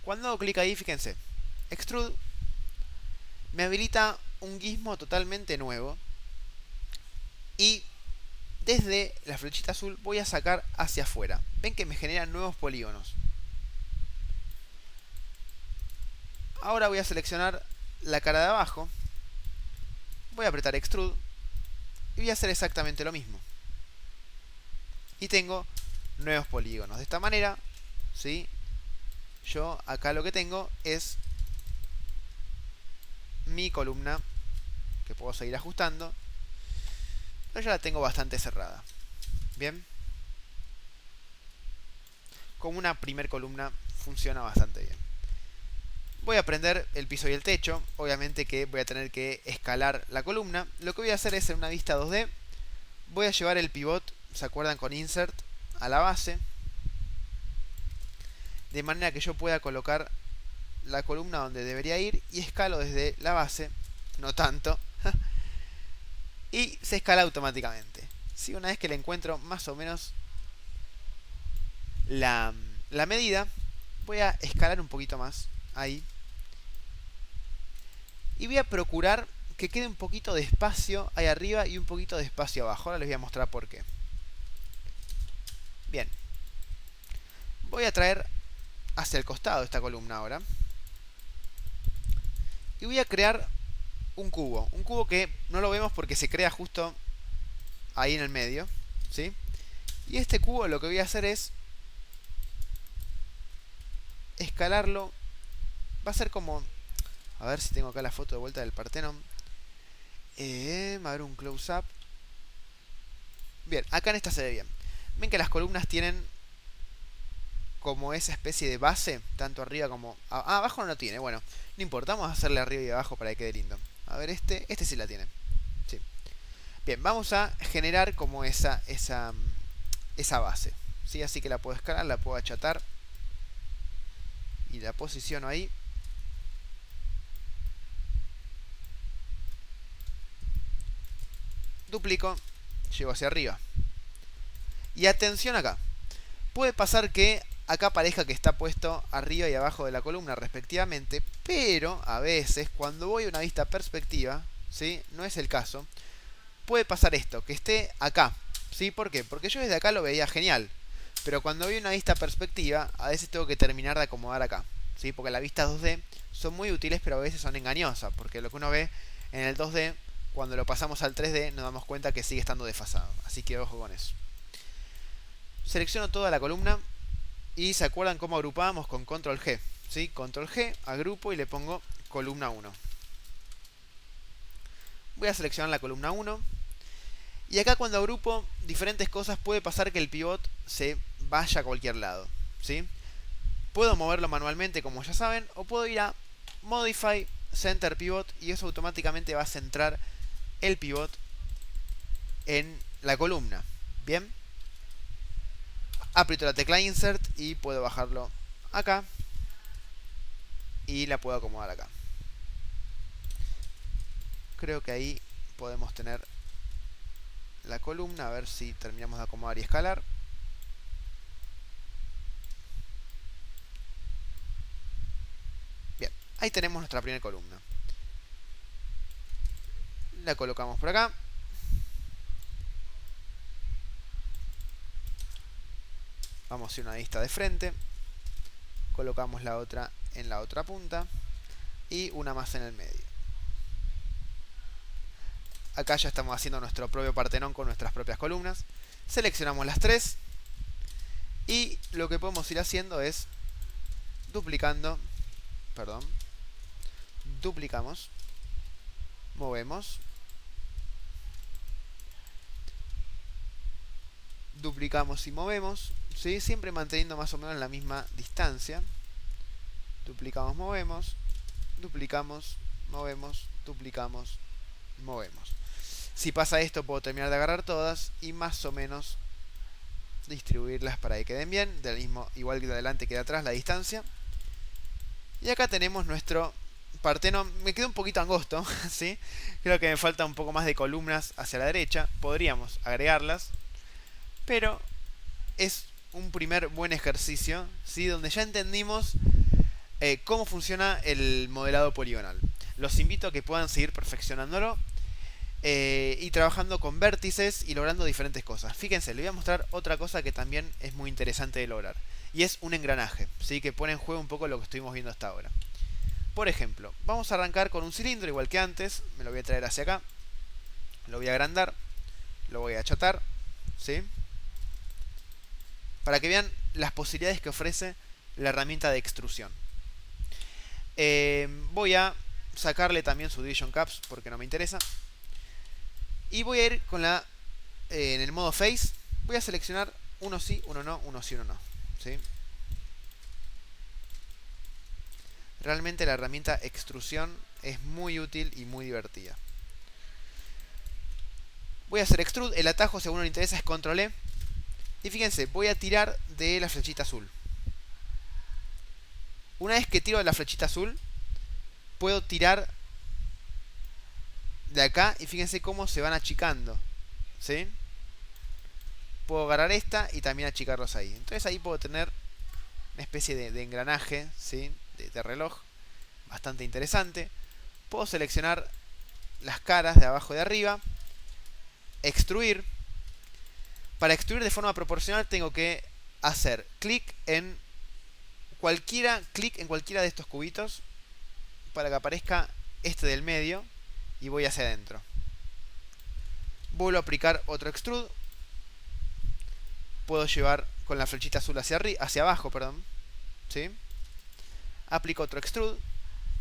Cuando hago clic ahí, fíjense, Extrude me habilita un gizmo totalmente nuevo. Y desde la flechita azul voy a sacar hacia afuera. Ven que me generan nuevos polígonos. Ahora voy a seleccionar la cara de abajo. Voy a apretar Extrude. Y voy a hacer exactamente lo mismo. Y tengo nuevos polígonos. De esta manera, ¿sí? Yo acá lo que tengo es mi columna, que puedo seguir ajustando. Pero ya la tengo bastante cerrada. Bien. Como una primer columna funciona bastante bien. Voy a prender el piso y el techo. Obviamente que voy a tener que escalar la columna. Lo que voy a hacer es en una vista 2D. Voy a llevar el pivot, ¿se acuerdan? Con insert a la base. De manera que yo pueda colocar la columna donde debería ir. Y escalo desde la base. No tanto. Y se escala automáticamente. ¿Sí? Una vez que le encuentro más o menos la medida, voy a escalar un poquito más. Ahí. Y voy a procurar que quede un poquito de espacio ahí arriba y un poquito de espacio abajo. Ahora les voy a mostrar por qué. Bien. Voy a traer hacia el costado esta columna ahora. Y voy a crear un cubo. Un cubo que no lo vemos porque se crea justo ahí en el medio, ¿sí? Y este cubo lo que voy a hacer es escalarlo. Va a ser como... A ver si tengo acá la foto de vuelta del Parthenon. A ver un close-up. Bien, acá en esta se ve bien. Ven que las columnas tienen como esa especie de base, tanto arriba como... abajo no lo tiene, bueno, no importa, vamos a hacerle arriba y abajo para que quede lindo. A ver, este sí la tiene. Sí. Bien, vamos a generar como esa base. ¿Sí? Así que la puedo escalar, la puedo achatar. Y la posiciono ahí. Duplico, llevo hacia arriba. Y atención acá. Puede pasar que acá parezca que está puesto arriba y abajo de la columna respectivamente, pero a veces cuando voy a una vista perspectiva, ¿sí? No es el caso, puede pasar esto, que esté acá, ¿sí? ¿Por qué? Porque yo desde acá lo veía genial, pero cuando voy a una vista perspectiva, a veces tengo que terminar de acomodar acá, ¿sí? Porque las vistas 2D son muy útiles, pero a veces son engañosas, porque lo que uno ve en el 2D, cuando lo pasamos al 3D, nos damos cuenta que sigue estando desfasado, así que ojo con eso. Selecciono toda la columna y se acuerdan cómo agrupábamos con control G, ¿sí? Control G, agrupo y le pongo columna 1. Voy a seleccionar la columna 1 y acá cuando agrupo diferentes cosas puede pasar que el pivot se vaya a cualquier lado, ¿sí? Puedo moverlo manualmente como ya saben o puedo ir a Modify Center Pivot y eso automáticamente va a centrar el pivot en la columna. Bien, aprieto la tecla Insert y puedo bajarlo acá y la puedo acomodar acá. Creo que ahí podemos tener la columna, a ver si terminamos de acomodar y escalar. Bien, ahí tenemos nuestra primera columna. La colocamos por acá. Vamos a hacer una vista de frente. Colocamos la otra en la otra punta. Y una más en el medio. Acá ya estamos haciendo nuestro propio Partenón con nuestras propias columnas. Seleccionamos las tres. Y lo que podemos ir haciendo es duplicando. Perdón. Duplicamos. Movemos. Duplicamos y movemos, ¿sí? Siempre manteniendo más o menos la misma distancia. Duplicamos, movemos, duplicamos, movemos, duplicamos, movemos. Si pasa esto puedo terminar de agarrar todas y más o menos distribuirlas para que queden bien, del mismo, igual que de adelante que de atrás la distancia. Y acá tenemos nuestro Partenón. Me quedó un poquito angosto, ¿sí? Creo que me falta un poco más de columnas hacia la derecha. Podríamos agregarlas, pero es un primer buen ejercicio, ¿sí? Donde ya entendimos cómo funciona el modelado poligonal. Los invito a que puedan seguir perfeccionándolo y trabajando con vértices y logrando diferentes cosas. Fíjense, les voy a mostrar otra cosa que también es muy interesante de lograr. Y es un engranaje, ¿sí? Que pone en juego un poco lo que estuvimos viendo hasta ahora. Por ejemplo, vamos a arrancar con un cilindro igual que antes. Me lo voy a traer hacia acá. Lo voy a agrandar. Lo voy a achatar, ¿sí? Para que vean las posibilidades que ofrece la herramienta de extrusión. Voy a sacarle también su Division Caps porque no me interesa. Y voy a ir con en el modo Face. Voy a seleccionar uno sí, uno no, uno sí, uno no, ¿sí? Realmente la herramienta extrusión es muy útil y muy divertida. Voy a hacer Extrude. El atajo, según nos interesa, es Control E. Y fíjense, voy a tirar de la flechita azul. Una vez que tiro de la flechita azul, puedo tirar de acá y fíjense cómo se van achicando, ¿sí? Puedo agarrar esta y también achicarlos ahí. Entonces ahí puedo tener una especie de engranaje, ¿sí? De reloj bastante interesante. Puedo seleccionar las caras de abajo y de arriba, extruir. Para extruir de forma proporcional tengo que hacer clic en cualquiera de estos cubitos para que aparezca este del medio y voy hacia adentro. Vuelvo a aplicar otro extrude. Puedo llevar con la flechita azul hacia abajo, perdón. ¿Sí? Aplico otro extrude.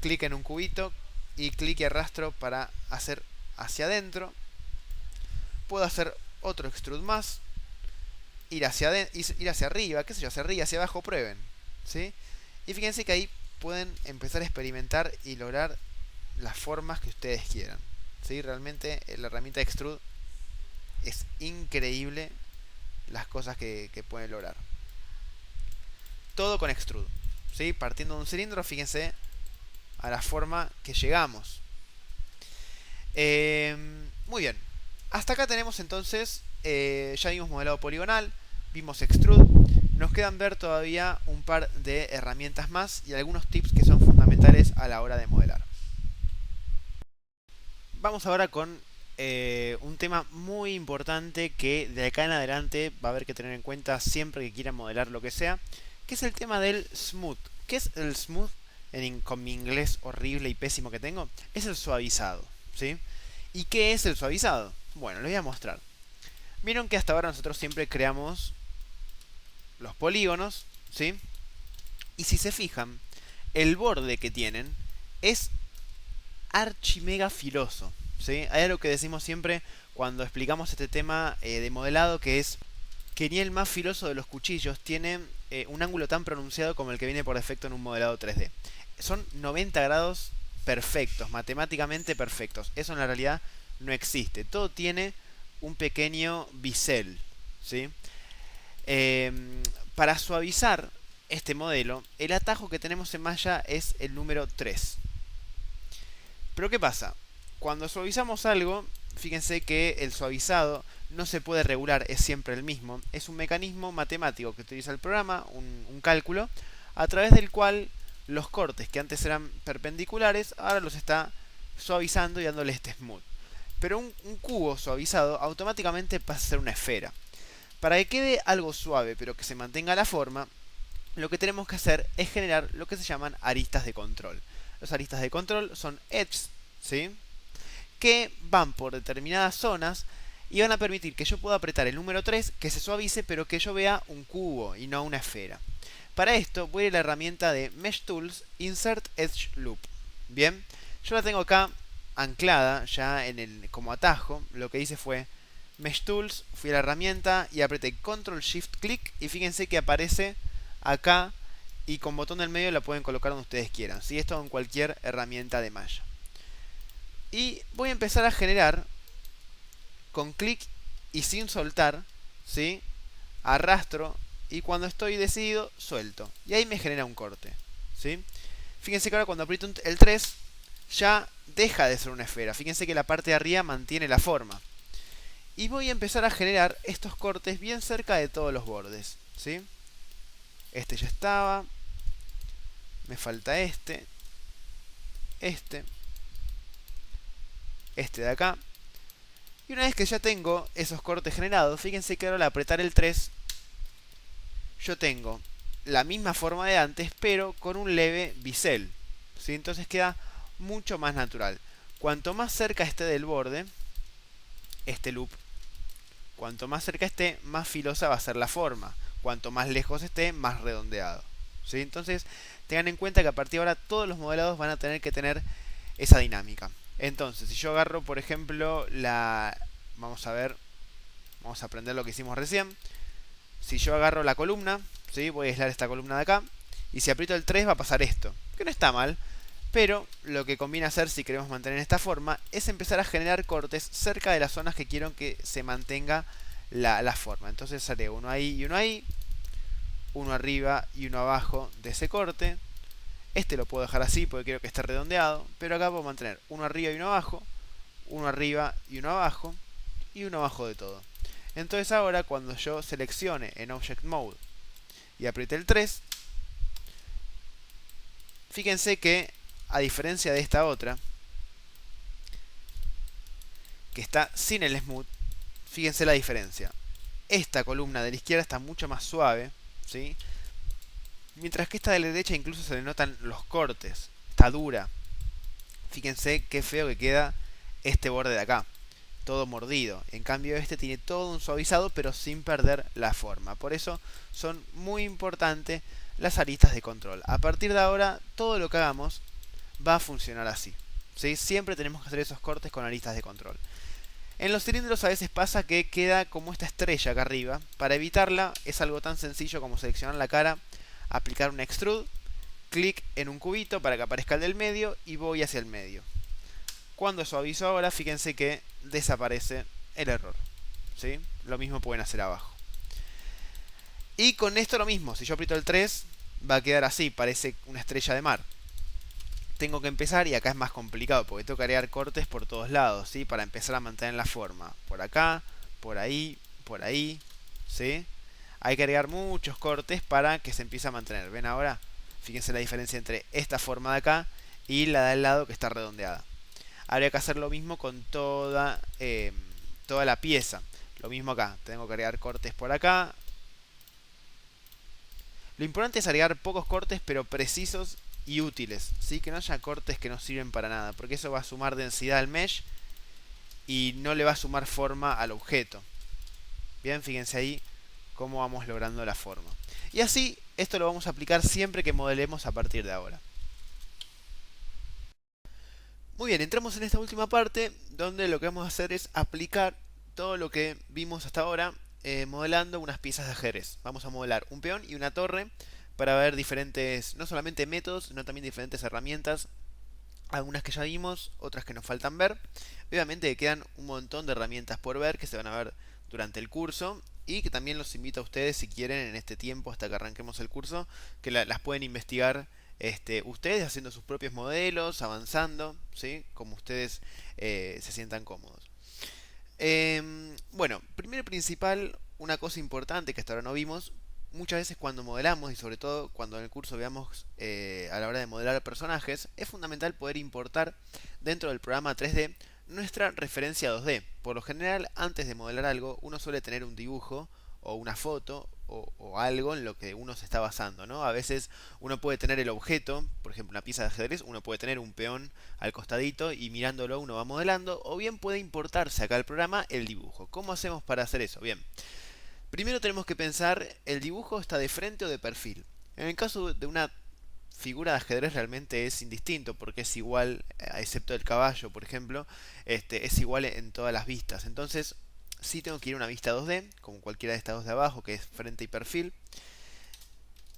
Clic en un cubito y clic y arrastro para hacer hacia adentro. Puedo hacer otro extrude más. Ir hacia arriba, qué sé yo, hacia arriba, hacia abajo, prueben. ¿Sí? Y fíjense que ahí pueden empezar a experimentar y lograr las formas que ustedes quieran. ¿Sí? Realmente la herramienta de extrude es increíble las cosas que pueden lograr. Todo con extrude. ¿Sí? Partiendo de un cilindro, fíjense a la forma que llegamos. Muy bien. Hasta acá tenemos entonces, ya vimos modelado poligonal, vimos extrude. Nos quedan ver todavía un par de herramientas más y algunos tips que son fundamentales a la hora de modelar. Vamos ahora con un tema muy importante que de acá en adelante va a haber que tener en cuenta siempre que quieran modelar lo que sea, que es el tema del smooth. ¿Qué es el smooth? Con mi inglés horrible y pésimo que tengo, es el suavizado, ¿sí? ¿Y qué es el suavizado? Bueno, les voy a mostrar. Vieron que hasta ahora nosotros siempre creamos los polígonos, ¿sí? Y si se fijan, el borde que tienen es archimega filoso, ¿sí? Hay algo que decimos siempre cuando explicamos este tema de modelado, que es que ni el más filoso de los cuchillos tiene un ángulo tan pronunciado como el que viene por defecto en un modelado 3D. Son 90 grados perfectos, matemáticamente perfectos. Eso en la realidad no existe. Todo tiene un pequeño bisel, ¿sí? Para suavizar este modelo, el atajo que tenemos en Maya es el número 3. Pero ¿qué pasa? Cuando suavizamos algo, fíjense que el suavizado no se puede regular, es siempre el mismo. Es un mecanismo matemático que utiliza el programa, un cálculo, a través del cual los cortes que antes eran perpendiculares, ahora los está suavizando y dándole este smooth. Pero un cubo suavizado automáticamente pasa a ser una esfera. Para que quede algo suave pero que se mantenga la forma, lo que tenemos que hacer es generar lo que se llaman aristas de control. Los aristas de control son edges, ¿sí? Que van por determinadas zonas y van a permitir que yo pueda apretar el número 3, que se suavice, pero que yo vea un cubo y no una esfera. Para esto voy a ir a la herramienta de Mesh Tools, Insert Edge Loop. Bien, yo la tengo acá anclada ya como atajo. Lo que hice fue Mesh Tools, fui a la herramienta y apreté Control Shift Click y fíjense que aparece acá y con botón del medio la pueden colocar donde ustedes quieran. ¿Sí? Esto en cualquier herramienta de Maya. Y voy a empezar a generar con clic y sin soltar, ¿sí? Arrastro y cuando estoy decidido suelto. Y ahí me genera un corte, ¿sí? Fíjense que ahora cuando aprieto el 3 ya deja de ser una esfera. Fíjense que la parte de arriba mantiene la forma. Y voy a empezar a generar estos cortes bien cerca de todos los bordes, ¿sí? Este ya estaba. Me falta este de acá. Y una vez que ya tengo esos cortes generados, fíjense que ahora al apretar el 3, yo tengo la misma forma de antes, pero con un leve bisel, ¿sí? Entonces queda mucho más natural. Cuanto más cerca esté del borde, este loop, cuanto más cerca esté, más filosa va a ser la forma. Cuanto más lejos esté, más redondeado, ¿sí? Entonces, tengan en cuenta que a partir de ahora todos los modelados van a tener que tener esa dinámica. Entonces, si yo agarro, por ejemplo, vamos a ver, vamos a aprender lo que hicimos recién. Si yo agarro la columna, ¿sí? Voy a aislar esta columna de acá, y si aprieto el 3 va a pasar esto, que no está mal, pero lo que conviene hacer si queremos mantener esta forma es empezar a generar cortes cerca de las zonas que quiero que se mantenga la forma. Entonces haré uno ahí, uno arriba y uno abajo de ese corte. Este lo puedo dejar así porque quiero que esté redondeado, pero acá puedo mantener uno arriba y uno abajo, uno arriba y uno abajo, y uno abajo de todo. Entonces ahora cuando yo seleccione en Object Mode y apriete el 3, fíjense que a diferencia de esta otra, que está sin el smooth, fíjense la diferencia. Esta columna de la izquierda está mucho más suave, ¿sí? Mientras que esta de la derecha incluso se le notan los cortes. Está dura. Fíjense qué feo que queda este borde de acá, todo mordido. En cambio este tiene todo un suavizado pero sin perder la forma. Por eso son muy importantes las aristas de control. A partir de ahora todo lo que hagamos va a funcionar así, ¿sí? Siempre tenemos que hacer esos cortes con aristas de control. En los cilindros a veces pasa que queda como esta estrella acá arriba. Para evitarla es algo tan sencillo como seleccionar la cara, aplicar un extrude, clic en un cubito para que aparezca el del medio y voy hacia el medio. Cuando suavizo ahora, fíjense que desaparece el error, ¿sí? Lo mismo pueden hacer abajo. Y con esto lo mismo, si yo aprieto el 3 va a quedar así, parece una estrella de mar. Tengo que empezar y acá es más complicado porque tengo que agregar cortes por todos lados, ¿sí? Para empezar a mantener la forma. Por acá, por ahí, ¿sí? Hay que agregar muchos cortes para que se empiece a mantener. ¿Ven ahora? Fíjense la diferencia entre esta forma de acá y la del lado que está redondeada. Habría que hacer lo mismo con toda la pieza. Lo mismo acá. Tengo que agregar cortes por acá. Lo importante es agregar pocos cortes pero precisos y útiles, ¿sí? Que no haya cortes que no sirven para nada, porque eso va a sumar densidad al mesh y no le va a sumar forma al objeto. Bien, fíjense ahí cómo vamos logrando la forma. Y así, esto lo vamos a aplicar siempre que modelemos a partir de ahora. Muy bien, entramos en esta última parte donde lo que vamos a hacer es aplicar todo lo que vimos hasta ahora modelando unas piezas de ajedrez. Vamos a modelar un peón y una torre para ver diferentes, no solamente métodos, sino también diferentes herramientas. Algunas que ya vimos, otras que nos faltan ver. Obviamente quedan un montón de herramientas por ver que se van a ver durante el curso y que también los invito a ustedes si quieren en este tiempo hasta que arranquemos el curso que las pueden investigar ustedes haciendo sus propios modelos, avanzando, ¿sí? Como ustedes se sientan cómodos. Bueno, primero y principal, una cosa importante que hasta ahora no vimos, muchas veces cuando modelamos y sobre todo cuando en el curso veamos a la hora de modelar personajes, es fundamental poder importar dentro del programa 3D nuestra referencia 2D. Por lo general, antes de modelar algo, uno suele tener un dibujo o una foto o algo en lo que uno se está basando, ¿no? A veces uno puede tener el objeto, por ejemplo una pieza de ajedrez, uno puede tener un peón al costadito y mirándolo uno va modelando, o bien puede importarse acá al programa el dibujo. ¿Cómo hacemos para hacer eso? Bien, primero tenemos que pensar, ¿el dibujo está de frente o de perfil? En el caso de una figura de ajedrez realmente es indistinto porque es igual, excepto el caballo, por ejemplo, es igual en todas las vistas. Entonces, sí tengo que ir a una vista 2D, como cualquiera de estas dos de abajo, que es frente y perfil.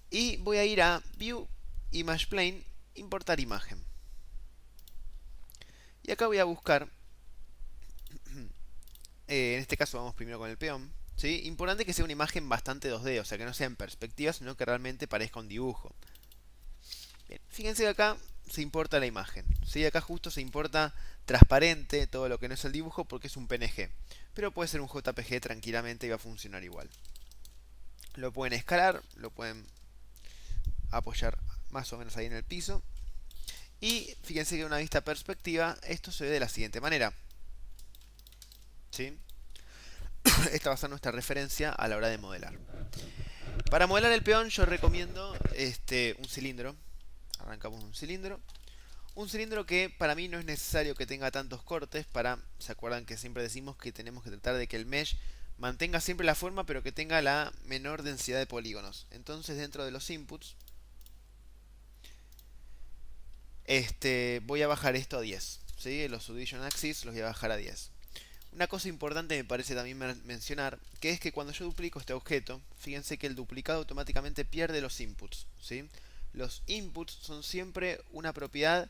Y voy a ir a View, Image Plane, Importar imagen. Y acá voy a buscar, en este caso vamos primero con el peón. ¿Sí? Importante que sea una imagen bastante 2D, o sea que no sea en perspectiva, sino que realmente parezca un dibujo. Bien, fíjense que acá se importa la imagen. ¿Sí? Acá justo se importa transparente todo lo que no es el dibujo porque es un PNG. Pero puede ser un JPG tranquilamente y va a funcionar igual. Lo pueden escalar, lo pueden apoyar más o menos ahí en el piso. Y fíjense que en una vista perspectiva esto se ve de la siguiente manera. ¿Sí? Esta va a ser nuestra referencia a la hora de modelar. Para modelar el peón yo recomiendo un cilindro. Arrancamos un cilindro. Un cilindro que para mí no es necesario que tenga tantos cortes para... ¿Se acuerdan que siempre decimos que tenemos que tratar de que el mesh mantenga siempre la forma pero que tenga la menor densidad de polígonos? Entonces dentro de los inputs voy a bajar esto a 10. ¿Sí? Los subdivision axis los voy a bajar a 10. Una cosa importante me parece también mencionar, que es que cuando yo duplico este objeto, fíjense que el duplicado automáticamente pierde los inputs, ¿sí? Los inputs son siempre una propiedad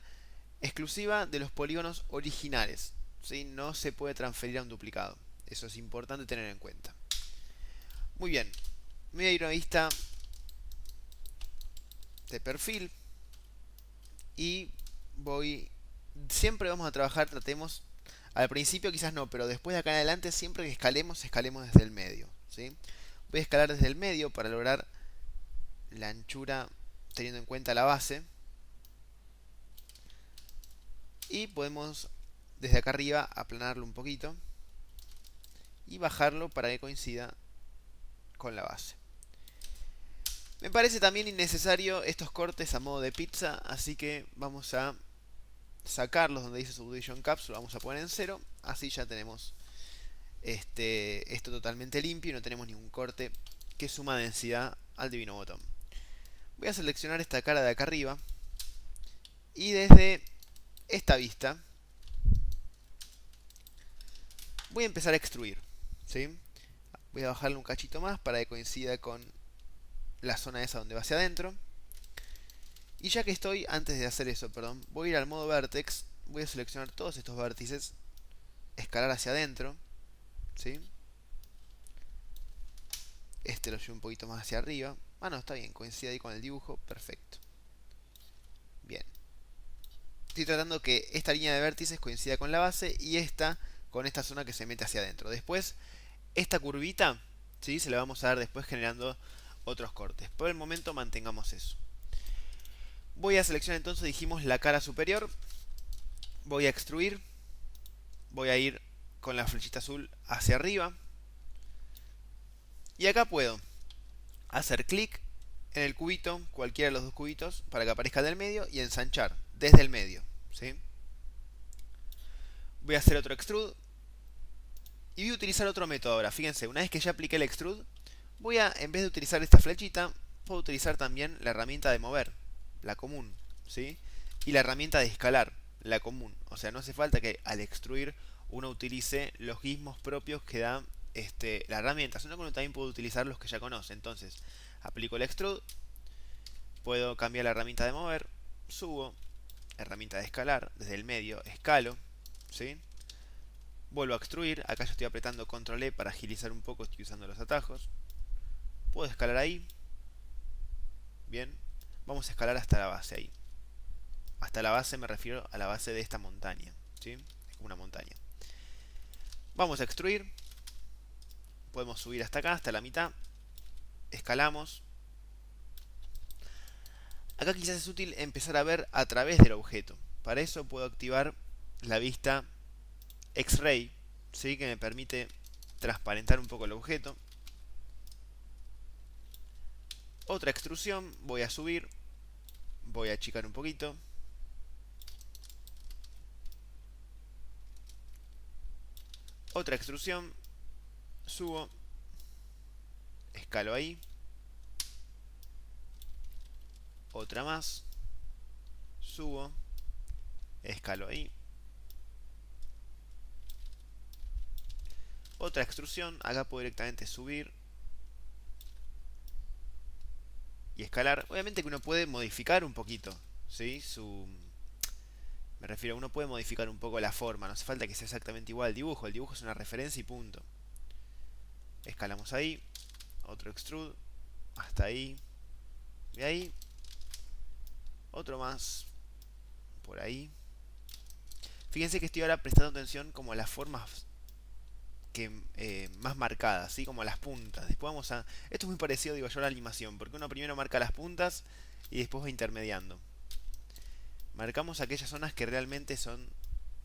exclusiva de los polígonos originales, ¿sí? No se puede transferir a un duplicado. Eso es importante tener en cuenta. Muy bien, me voy a ir a una vista de perfil y voy... Siempre vamos a trabajar, tratemos... Al principio quizás no, pero después de acá en adelante siempre que escalemos, escalemos desde el medio, ¿sí? Voy a escalar desde el medio para lograr la anchura teniendo en cuenta la base. Y podemos desde acá arriba aplanarlo un poquito y bajarlo para que coincida con la base. Me parece también innecesario estos cortes a modo de pizza, así que vamos a sacarlos donde dice Subdivision Caps, lo vamos a poner en 0. Así ya tenemos esto totalmente limpio y no tenemos ningún corte que suma densidad al divino botón. Voy a seleccionar esta cara de acá arriba y desde esta vista voy a empezar a extruir, ¿sí? Voy a bajarle un cachito más para que coincida con la zona esa donde va hacia adentro. Y ya que estoy, antes de hacer eso, perdón, voy a ir al modo Vertex, voy a seleccionar todos estos vértices, escalar hacia adentro, ¿sí? Este lo llevo un poquito más hacia arriba. Ah, no, está bien, coincide ahí con el dibujo, perfecto. Bien. Estoy tratando que esta línea de vértices coincida con la base y esta con esta zona que se mete hacia adentro. Después, esta curvita, ¿sí? Se la vamos a dar después generando otros cortes. Por el momento mantengamos eso. Voy a seleccionar entonces, dijimos, la cara superior. Voy a extruir. Voy a ir con la flechita azul hacia arriba. Y acá puedo hacer clic en el cubito, cualquiera de los dos cubitos, para que aparezca del medio y ensanchar desde el medio, ¿sí? Voy a hacer otro extrude. Y voy a utilizar otro método ahora. Fíjense, una vez que ya apliqué el extrude, voy a, en vez de utilizar esta flechita, puedo utilizar también la herramienta de mover, la común, ¿sí? Y la herramienta de escalar, la común. O sea, no hace falta que al extruir uno utilice los gizmos propios que da la herramienta, sino que uno también puede utilizar los que ya conoce. Entonces, aplico el extrude, puedo cambiar la herramienta de mover, subo, herramienta de escalar, desde el medio, escalo, ¿sí? Vuelvo a extruir, acá yo estoy apretando control E para agilizar un poco, estoy usando los atajos. Puedo escalar ahí. Bien, vamos a escalar hasta la base ahí. Hasta la base me refiero a la base de esta montaña, ¿sí? Es como una montaña. Vamos a extruir. Podemos subir hasta acá, hasta la mitad. Escalamos. Acá quizás es útil empezar a ver a través del objeto. Para eso puedo activar la vista X-Ray, ¿sí? Que me permite transparentar un poco el objeto. Otra extrusión, voy a subir, voy a achicar un poquito. Otra extrusión, subo, escalo ahí. Otra más, subo, escalo ahí. Otra extrusión, acá puedo directamente subir y escalar. Obviamente que uno puede modificar un poquito, ¿sí? Me refiero, uno puede modificar un poco la forma, no hace falta que sea exactamente igual al dibujo. El dibujo es una referencia y punto. Escalamos ahí, otro extrude, hasta ahí, de ahí, otro más, por ahí. Fíjense que estoy ahora prestando atención como a las formas más marcadas, ¿sí? Como a las puntas. Después vamos a... Esto es muy parecido, digo yo, a la animación, porque uno primero marca las puntas y después va intermediando. Marcamos aquellas zonas que realmente son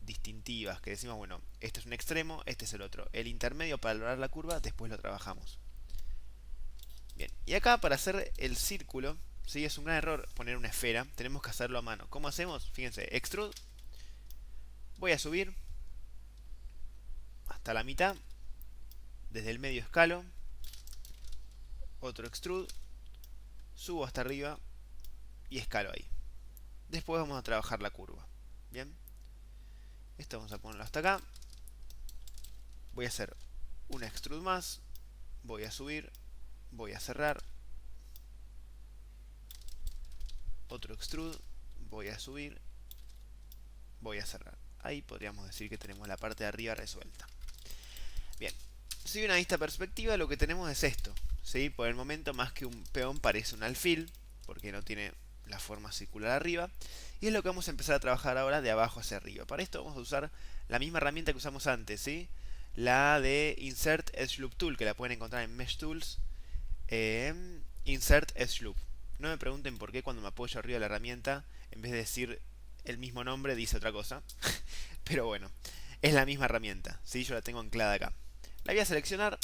distintivas, que decimos, bueno, este es un extremo, este es el otro. El intermedio para lograr la curva, después lo trabajamos. Bien, y acá para hacer el círculo, ¿sí? Es un gran error poner una esfera, tenemos que hacerlo a mano. ¿Cómo hacemos? Fíjense, extrude, voy a subir hasta la mitad, desde el medio escalo, otro extrude, subo hasta arriba y escalo ahí. Después vamos a trabajar la curva. Bien, esto vamos a ponerlo hasta acá. Voy a hacer un extrude más, voy a subir, voy a cerrar, otro extrude, voy a subir, voy a cerrar. Ahí podríamos decir que tenemos la parte de arriba resuelta. Bien, si una vista perspectiva, lo que tenemos es esto, ¿sí? Por el momento, más que un peón, parece un alfil, porque no tiene la forma circular arriba. Y es lo que vamos a empezar a trabajar ahora de abajo hacia arriba. Para esto vamos a usar la misma herramienta que usamos antes, ¿sí? La de Insert Edge Loop Tool, que la pueden encontrar en Mesh Tools. Insert Edge Loop. No me pregunten por qué cuando me apoyo arriba de la herramienta, en vez de decir el mismo nombre, dice otra cosa. Pero bueno, es la misma herramienta, ¿sí? Yo la tengo anclada acá. La voy a seleccionar.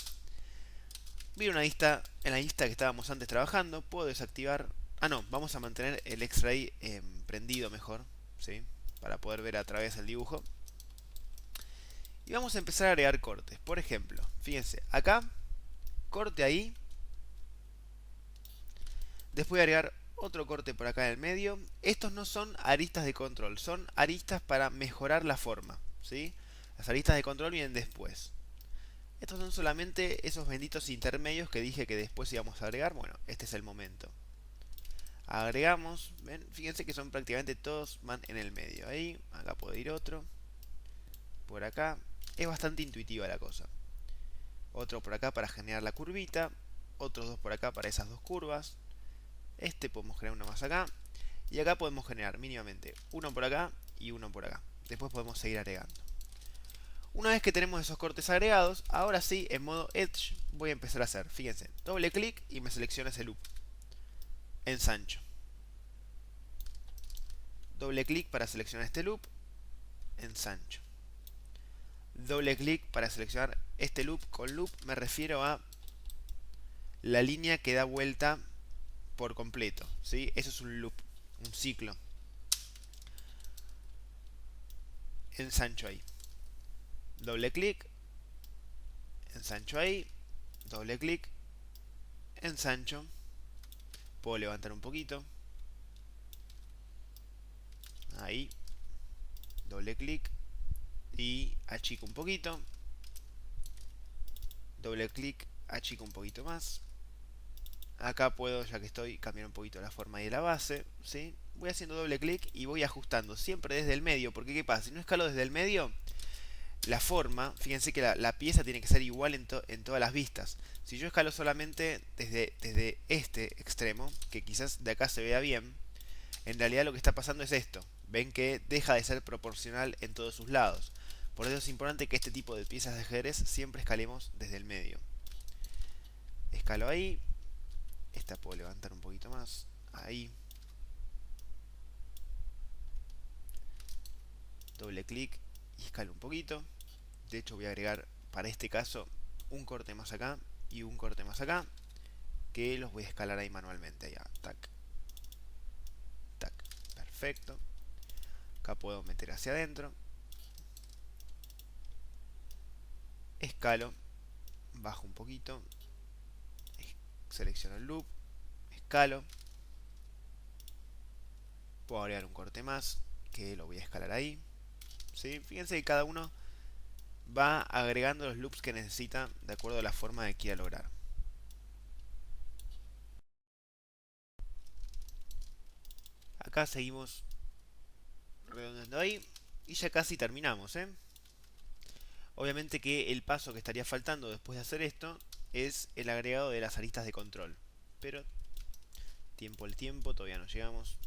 Voy a una lista, en la lista que estábamos antes trabajando. Puedo desactivar... Ah, no, vamos a mantener el X-Ray prendido mejor, ¿sí? para poder ver a través del dibujo. Y vamos a empezar a agregar cortes. Por ejemplo, fíjense, acá, corte ahí. Después voy a agregar otro corte por acá en el medio. Estos no son aristas de control, son aristas para mejorar la forma, ¿sí? Las aristas de control vienen después. Estos son solamente esos benditos intermedios que dije que después íbamos a agregar. Bueno, este es el momento. Agregamos, ¿ven? Fíjense que son prácticamente todos van en el medio. Ahí, acá puede ir otro. Por acá. Es bastante intuitiva la cosa. Otro por acá para generar la curvita. Otros dos por acá para esas dos curvas. Este podemos generar uno más acá. Y acá podemos generar mínimamente uno por acá y uno por acá. Después podemos seguir agregando. Una vez que tenemos esos cortes agregados, ahora sí, en modo Edge, voy a empezar a hacer, fíjense, doble clic y me selecciona ese loop. Ensancho. Doble clic para seleccionar este loop. Ensancho. Doble clic para seleccionar este loop. Con loop me refiero a la línea que da vuelta por completo, ¿sí? Eso es un loop, un ciclo. Ensancho ahí. Doble clic. Ensancho ahí. Doble clic. Ensancho. Puedo levantar un poquito. Ahí. Doble clic. Y achico un poquito. Doble clic. Achico un poquito más. Acá puedo, ya que estoy, cambiar un poquito la forma de la base, ¿sí? Voy haciendo doble clic y voy ajustando, siempre desde el medio, porque ¿qué pasa? Si no escalo desde el medio, la forma, fíjense que la pieza tiene que ser igual en todas las vistas. Si yo escalo solamente desde este extremo, que quizás de acá se vea bien, en realidad lo que está pasando es esto. Ven que deja de ser proporcional en todos sus lados. Por eso es importante que este tipo de piezas de ajedrez siempre escalemos desde el medio. Escalo ahí. Esta puedo levantar un poquito más. Ahí. Doble clic y escalo un poquito. De hecho voy a agregar para este caso un corte más acá y un corte más acá, que los voy a escalar ahí manualmente. Ahí, tac, tac, perfecto. Acá puedo meter hacia adentro. Escalo, bajo un poquito, selecciono el loop, escalo. Puedo agregar un corte más, que lo voy a escalar ahí. ¿Sí? Fíjense que cada uno va agregando los loops que necesita de acuerdo a la forma que quiera lograr. Acá seguimos redondeando ahí y ya casi terminamos, ¿eh? Obviamente que el paso que estaría faltando después de hacer esto es el agregado de las aristas de control. Pero tiempo al tiempo, todavía no llegamos.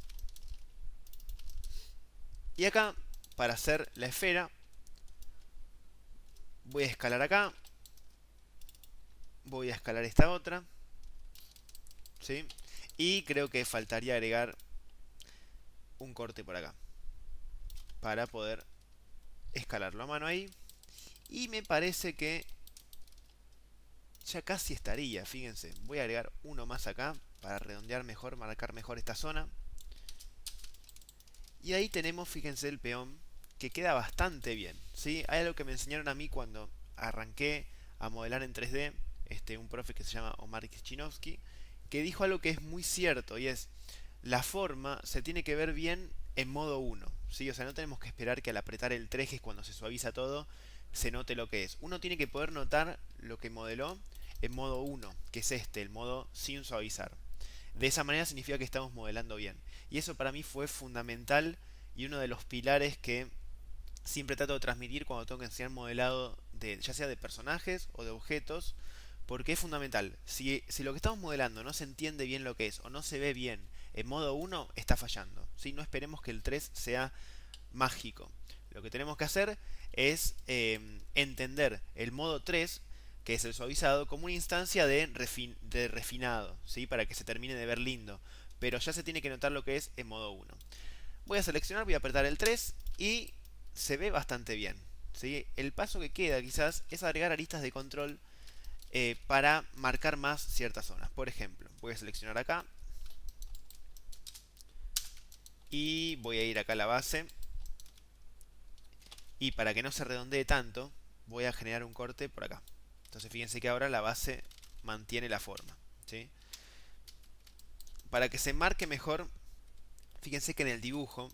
Y acá, para hacer la esfera, voy a escalar acá. Voy a escalar esta otra. ¿Sí? Y creo que faltaría agregar un corte por acá. Para poder escalarlo a mano ahí. Y me parece que ya casi estaría, fíjense. Voy a agregar uno más acá para redondear mejor, marcar mejor esta zona. Y ahí tenemos, fíjense, el peón que queda bastante bien, ¿sí? Hay algo que me enseñaron a mí cuando arranqué a modelar en 3D, un profe que se llama Omar Kishinovsky, que dijo algo que es muy cierto y es, la forma se tiene que ver bien en modo 1, ¿sí? O sea, no tenemos que esperar que al apretar el 3, que es cuando se suaviza todo, se note lo que es. Uno tiene que poder notar lo que modeló en modo 1, que es el modo sin suavizar. De esa manera significa que estamos modelando bien. Y eso para mí fue fundamental y uno de los pilares que siempre trato de transmitir cuando tengo que enseñar modelado de, ya sea de personajes o de objetos, porque es fundamental. Si lo que estamos modelando no se entiende bien lo que es o no se ve bien en modo 1, está fallando. ¿Sí? No esperemos que el 3 sea mágico. Lo que tenemos que hacer es entender el modo 3, que es el suavizado, como una instancia de refinado, ¿sí? Para que se termine de ver lindo. Pero ya se tiene que notar lo que es en modo 1. Voy a seleccionar, voy a apretar el 3 y se ve bastante bien, ¿sí? El paso que queda quizás es agregar aristas de control para marcar más ciertas zonas. Por ejemplo, voy a seleccionar acá y voy a ir acá a la base Y para que no se redondee tanto, voy a generar un corte por acá. Entonces fíjense que ahora la base mantiene la forma, ¿sí? Para que se marque mejor, fíjense que en el dibujo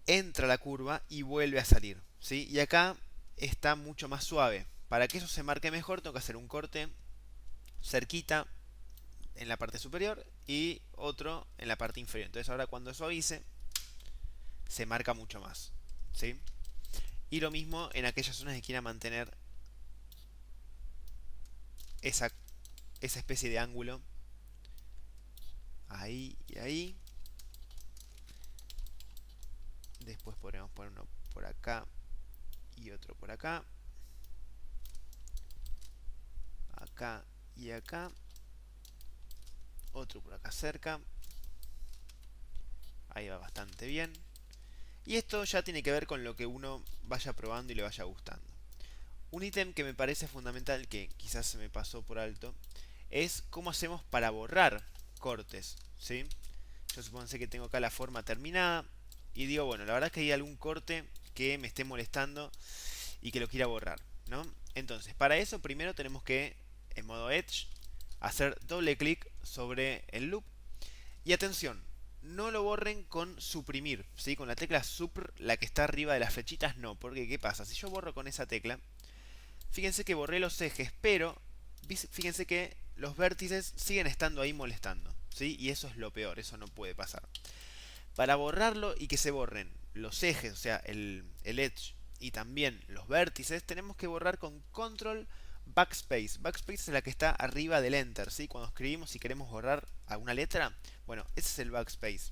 entra la curva y vuelve a salir, ¿sí? Y acá está mucho más suave. Para que eso se marque mejor, tengo que hacer un corte cerquita en la parte superior y otro en la parte inferior. Entonces ahora cuando suavice, se marca mucho más, ¿sí? Y lo mismo en aquellas zonas que quiera mantener esa, esa especie de ángulo. Ahí y ahí. Después podremos poner uno por acá y otro por acá. Acá y acá. Otro por acá cerca. Ahí va bastante bien. Y esto ya tiene que ver con lo que uno vaya probando y le vaya gustando. Un ítem que me parece fundamental, que quizás se me pasó por alto, es cómo hacemos para borrar cortes, ¿sí? Yo supongo que tengo acá la forma terminada y digo, bueno, la verdad es que hay algún corte que me esté molestando y que lo quiera borrar, ¿no? Entonces, para eso primero tenemos que, en modo Edge, hacer doble clic sobre el loop. Y atención, no lo borren con suprimir, ¿sí? Con la tecla Supr, la que está arriba de las flechitas, no. Porque, ¿qué pasa? Si yo borro con esa tecla, fíjense que borré los ejes, pero fíjense que los vértices siguen estando ahí molestando, ¿sí? Y eso es lo peor, eso no puede pasar. Para borrarlo y que se borren los ejes, o sea, el edge y también los vértices, tenemos que borrar con control backspace. Backspace es la que está arriba del enter, ¿sí? Cuando escribimos y queremos borrar alguna letra, bueno, ese es el backspace.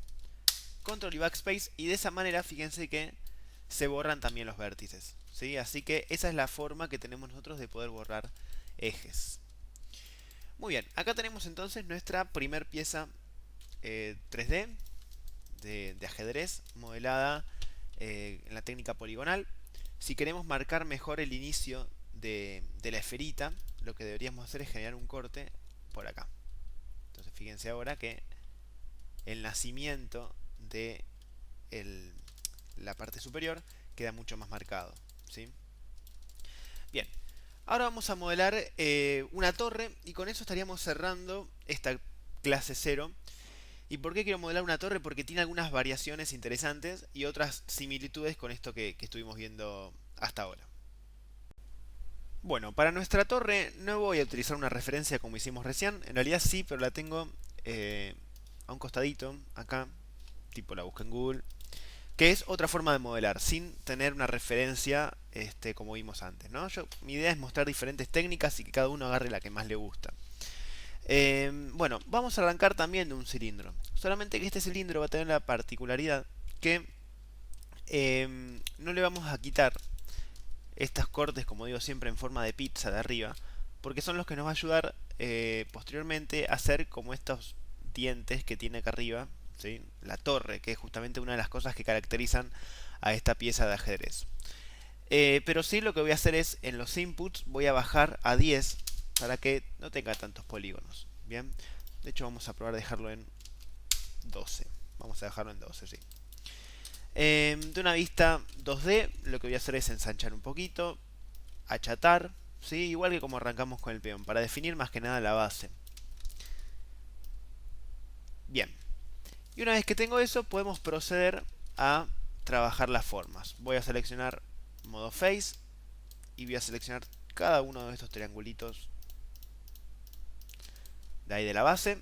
Control y backspace, y de esa manera fíjense que se borran también los vértices, ¿sí? Así que esa es la forma que tenemos nosotros de poder borrar ejes. Muy bien, acá tenemos entonces nuestra primer pieza 3D de ajedrez modelada en la técnica poligonal. Si queremos marcar mejor el inicio de la esferita, lo que deberíamos hacer es generar un corte por acá. Entonces fíjense ahora que el nacimiento de la parte superior queda mucho más marcado, ¿sí? Bien, ahora vamos a modelar una torre y con eso estaríamos cerrando esta clase 0. ¿Y por qué quiero modelar una torre? Porque tiene algunas variaciones interesantes y otras similitudes con esto que estuvimos viendo hasta ahora. Bueno, para nuestra torre no voy a utilizar una referencia como hicimos recién. En realidad sí, pero la tengo a un costadito, acá. Tipo la busco en Google. Que es otra forma de modelar, sin tener una referencia como vimos antes, ¿no? Mi idea es mostrar diferentes técnicas y que cada uno agarre la que más le gusta. Bueno, vamos a arrancar también de un cilindro. Solamente que este cilindro va a tener la particularidad que no le vamos a quitar estos cortes, como digo siempre, en forma de pizza de arriba, porque son los que nos va a ayudar posteriormente a hacer como estos dientes que tiene acá arriba, ¿sí? La torre, que es justamente una de las cosas que caracterizan a esta pieza de ajedrez. Pero sí, lo que voy a hacer es, en los inputs, voy a bajar a 10 para que no tenga tantos polígonos. Bien, de hecho vamos a probar dejarlo en 12. Vamos a dejarlo en 12, sí. De una vista 2D, lo que voy a hacer es ensanchar un poquito, achatar, ¿sí? Igual que como arrancamos con el peón, para definir más que nada la base. Bien, y una vez que tengo eso, podemos proceder a trabajar las formas. Voy a seleccionar modo Face y voy a seleccionar cada uno de estos triangulitos de ahí de la base.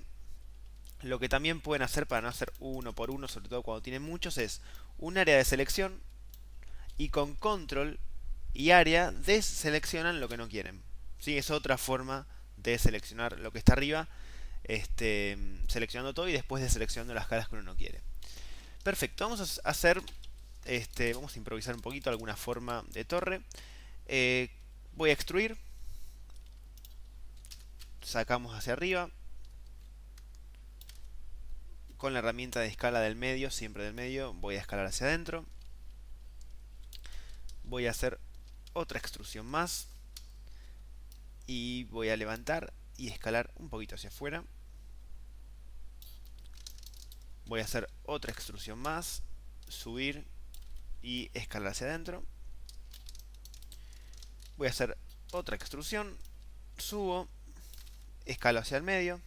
Lo que también pueden hacer para no hacer uno por uno, sobre todo cuando tienen muchos, es un área de selección y con control y área deseleccionan lo que no quieren. ¿Sí? Es otra forma de seleccionar lo que está arriba, seleccionando todo y después deseleccionando las caras que uno no quiere. Perfecto, vamos a hacer, vamos a improvisar un poquito alguna forma de torre. Voy a extruir, sacamos hacia arriba, con la herramienta de escala del medio, siempre del medio, voy a escalar hacia adentro. Voy a hacer otra extrusión más. Y voy a levantar y escalar un poquito hacia afuera. Voy a hacer otra extrusión más. Subir y escalar hacia adentro. Voy a hacer otra extrusión, subo, escalo hacia el medio.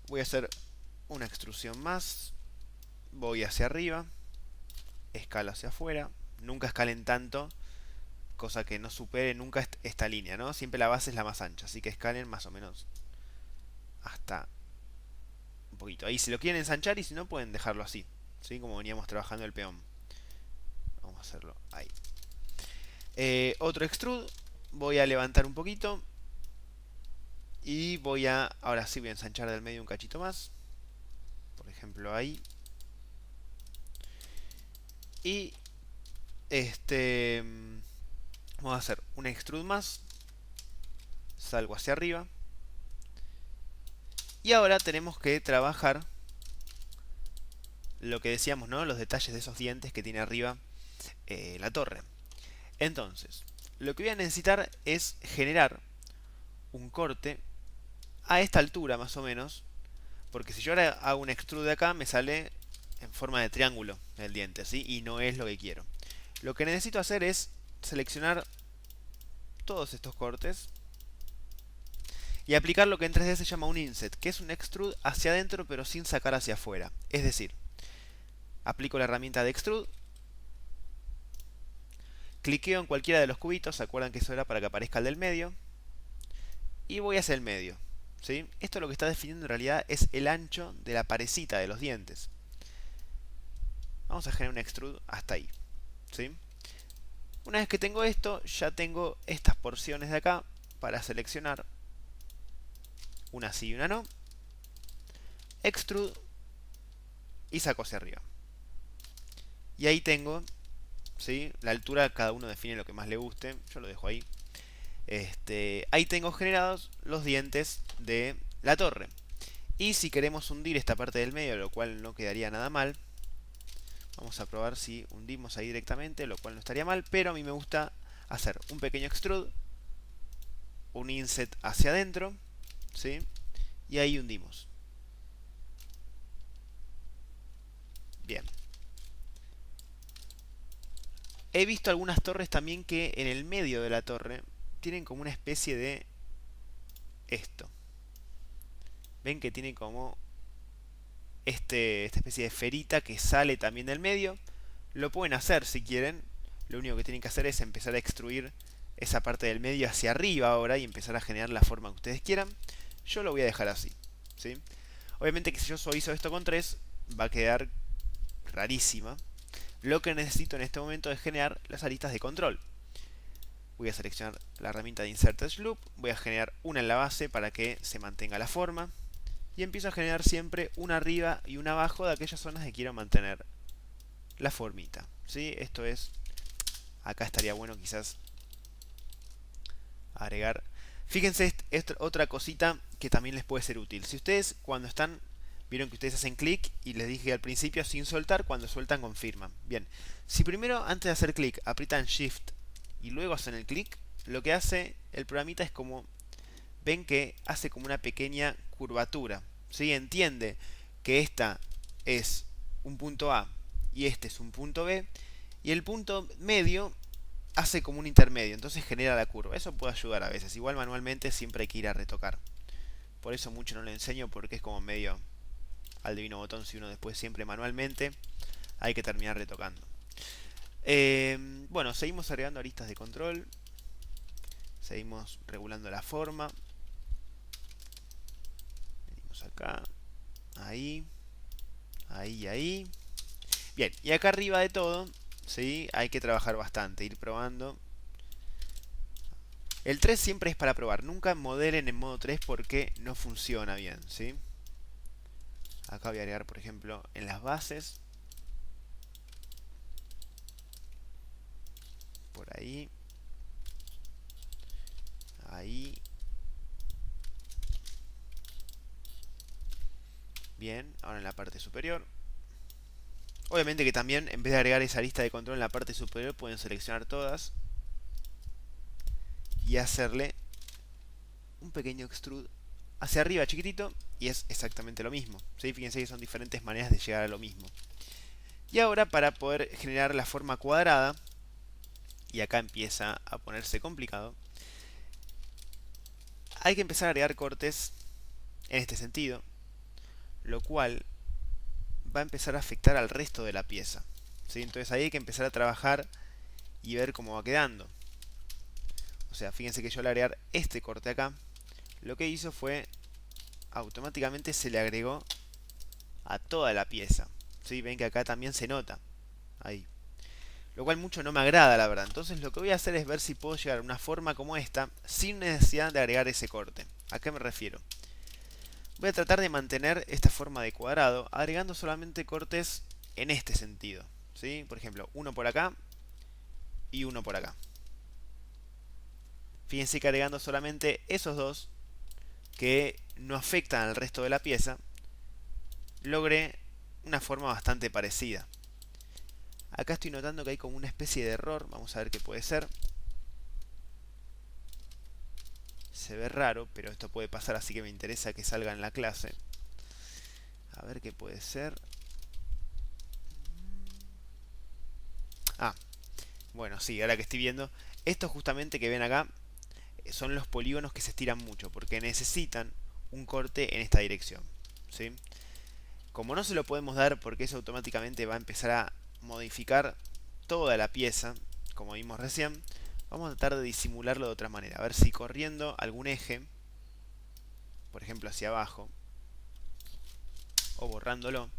Voy a hacer una extrusión más, voy hacia arriba, escalo hacia afuera. Nunca escalen tanto, cosa que no supere nunca esta línea, ¿no? Siempre la base es la más ancha, así que escalen más o menos hasta un poquito. Ahí si lo quieren ensanchar y si no pueden dejarlo así, ¿sí? Como veníamos trabajando el peón. Vamos a hacerlo ahí. Otro extrude, voy a levantar un poquito y ahora sí voy a ensanchar del medio un cachito más. Por ejemplo ahí. Y vamos a hacer un extrude más. Salgo hacia arriba. Y ahora tenemos que trabajar lo que decíamos, ¿no? Los detalles de esos dientes que tiene arriba la torre. Entonces, lo que voy a necesitar es generar un corte a esta altura más o menos, porque si yo ahora hago un extrude acá me sale en forma de triángulo el diente, ¿sí? Y no es lo que quiero. Lo que necesito hacer es seleccionar todos estos cortes y aplicar lo que en 3D se llama un inset, que es un extrude hacia adentro pero sin sacar hacia afuera. Es decir, aplico la herramienta de extrude, cliqueo en cualquiera de los cubitos, ¿se acuerdan que eso era para que aparezca el del medio? Y voy hacia el medio, ¿sí? Esto lo que está definiendo en realidad es el ancho de la parecita de los dientes. Vamos a generar un extrude hasta ahí, ¿sí? Una vez que tengo esto, ya tengo estas porciones de acá para seleccionar. Una sí y una no. Extrude y saco hacia arriba. Y ahí tengo, ¿sí? La altura, cada uno define lo que más le guste. Yo lo dejo ahí. Ahí tengo generados los dientes de la torre. Y si queremos hundir esta parte del medio, lo cual no quedaría nada mal, vamos a probar si hundimos ahí directamente, lo cual no estaría mal, pero a mí me gusta hacer un pequeño extrude, un inset hacia adentro, ¿sí? Y ahí hundimos. Bien. He visto algunas torres también que en el medio de la torre tienen como una especie de esto. Ven que tiene como esta especie de esferita que sale también del medio. Lo pueden hacer si quieren. Lo único que tienen que hacer es empezar a extruir esa parte del medio hacia arriba ahora y empezar a generar la forma que ustedes quieran. Yo lo voy a dejar así, ¿sí? Obviamente que si yo suavizo esto con 3 va a quedar rarísima. Lo que necesito en este momento es generar las aristas de control. Voy a seleccionar la herramienta de Insert Edge Loop, voy a generar una en la base para que se mantenga la forma y empiezo a generar siempre una arriba y una abajo de aquellas zonas que quiero mantener la formita, ¿sí? Esto es, acá estaría bueno quizás agregar, fíjense otra cosita que también les puede ser útil. Si ustedes cuando están, vieron que ustedes hacen clic y les dije al principio sin soltar, cuando sueltan confirman. Bien, si primero antes de hacer clic aprietan Shift y luego hacen el clic, lo que hace el programita es como, ven que hace como una pequeña curvatura, ¿sí? Entiende que esta es un punto A y este es un punto B y el punto medio hace como un intermedio, entonces genera la curva. Eso puede ayudar a veces, igual manualmente siempre hay que ir a retocar. Por eso mucho no le enseño porque es como medio al divino botón si uno después siempre manualmente hay que terminar retocando. Bueno, seguimos agregando aristas de control. Seguimos regulando la forma. Venimos acá. Ahí. Ahí y ahí. Bien, y acá arriba de todo, ¿sí? Hay que trabajar bastante, ir probando. El 3 siempre es para probar. Nunca modelen en modo 3 porque no funciona bien, ¿sí? Acá voy a agregar, por ejemplo, en las bases. Por ahí. Ahí. Bien, ahora en la parte superior. Obviamente que también, en vez de agregar esa lista de control en la parte superior, pueden seleccionar todas. Y hacerle un pequeño extrude hacia arriba chiquitito. Y es exactamente lo mismo, ¿sí? Fíjense que son diferentes maneras de llegar a lo mismo. Y ahora para poder generar la forma cuadrada, y acá empieza a ponerse complicado, hay que empezar a agregar cortes en este sentido, lo cual va a empezar a afectar al resto de la pieza. ¿Sí? Entonces ahí hay que empezar a trabajar y ver cómo va quedando. O sea, fíjense que yo al agregar este corte acá, lo que hizo fue automáticamente se le agregó a toda la pieza. ¿Sí? Ven que acá también se nota. Ahí. Lo cual mucho no me agrada, la verdad. Entonces lo que voy a hacer es ver si puedo llegar a una forma como esta sin necesidad de agregar ese corte. ¿A qué me refiero? Voy a tratar de mantener esta forma de cuadrado agregando solamente cortes en este sentido. ¿Sí? Por ejemplo, uno por acá y uno por acá. Fíjense que agregando solamente esos dos que no afectan al resto de la pieza, logré una forma bastante parecida. Acá estoy notando que hay como una especie de error, vamos a ver qué puede ser. Se ve raro, pero esto puede pasar, así que me interesa que salga en la clase. A ver qué puede ser. Ah, bueno, sí, ahora que estoy viendo. Estos justamente que ven acá son los polígonos que se estiran mucho, porque necesitan un corte en esta dirección. ¿Sí? Como no se lo podemos dar porque eso automáticamente va a empezar a modificar toda la pieza, como vimos recién, vamos a tratar de disimularlo de otra manera. A ver si corriendo algún eje, por ejemplo hacia abajo, o borrándolo,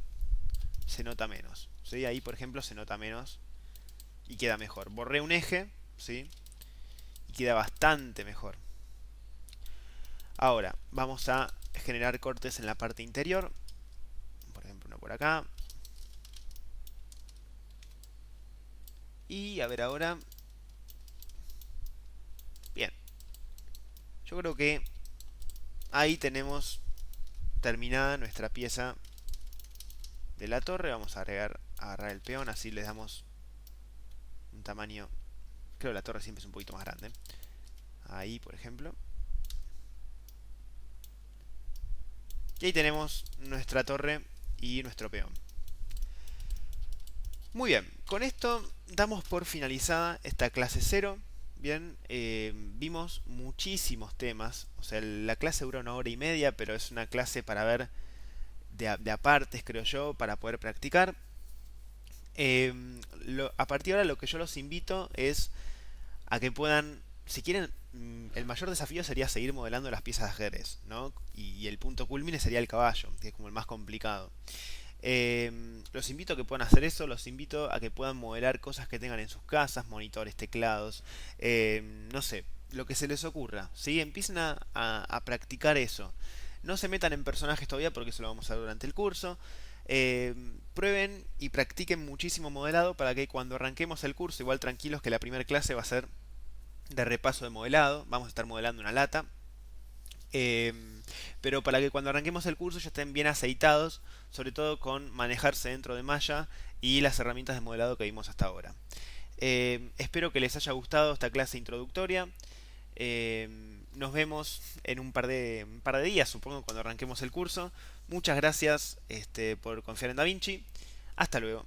se nota menos. ¿Sí? Ahí, por ejemplo, se nota menos y queda mejor. Borré un eje, ¿sí? Y queda bastante mejor. Ahora, vamos a generar cortes en la parte interior. Por ejemplo, uno por acá. Y a ver ahora. Bien. Yo creo que ahí tenemos terminada nuestra pieza de la torre. Vamos a agarrar el peón, así le damos un tamaño. Creo que la torre siempre es un poquito más grande. Ahí, por ejemplo. Y ahí tenemos nuestra torre y nuestro peón. Muy bien, con esto damos por finalizada esta clase 0. Bien, vimos muchísimos temas. O sea, la clase dura 1 hora y media, pero es una clase para ver de apartes, creo yo, para poder practicar. A partir de ahora lo que yo los invito es a que puedan, si quieren, el mayor desafío sería seguir modelando las piezas de ajedrez, ¿no? Y el punto culmine sería el caballo, que es como el más complicado. Los invito a que puedan hacer eso, los invito a que puedan modelar cosas que tengan en sus casas, monitores, teclados, no sé, lo que se les ocurra, ¿sí? Empiecen a practicar eso. No se metan en personajes todavía porque eso lo vamos a ver durante el curso. Prueben y practiquen muchísimo modelado para que cuando arranquemos el curso, igual tranquilos que la primera clase va a ser de repaso de modelado. Vamos a estar modelando una lata. Pero para que cuando arranquemos el curso ya estén bien aceitados, sobre todo con manejarse dentro de Maya y las herramientas de modelado que vimos hasta ahora. Espero que les haya gustado esta clase introductoria. Nos vemos en un par de días, supongo, cuando arranquemos el curso. Muchas gracias por confiar en DaVinci. Hasta luego.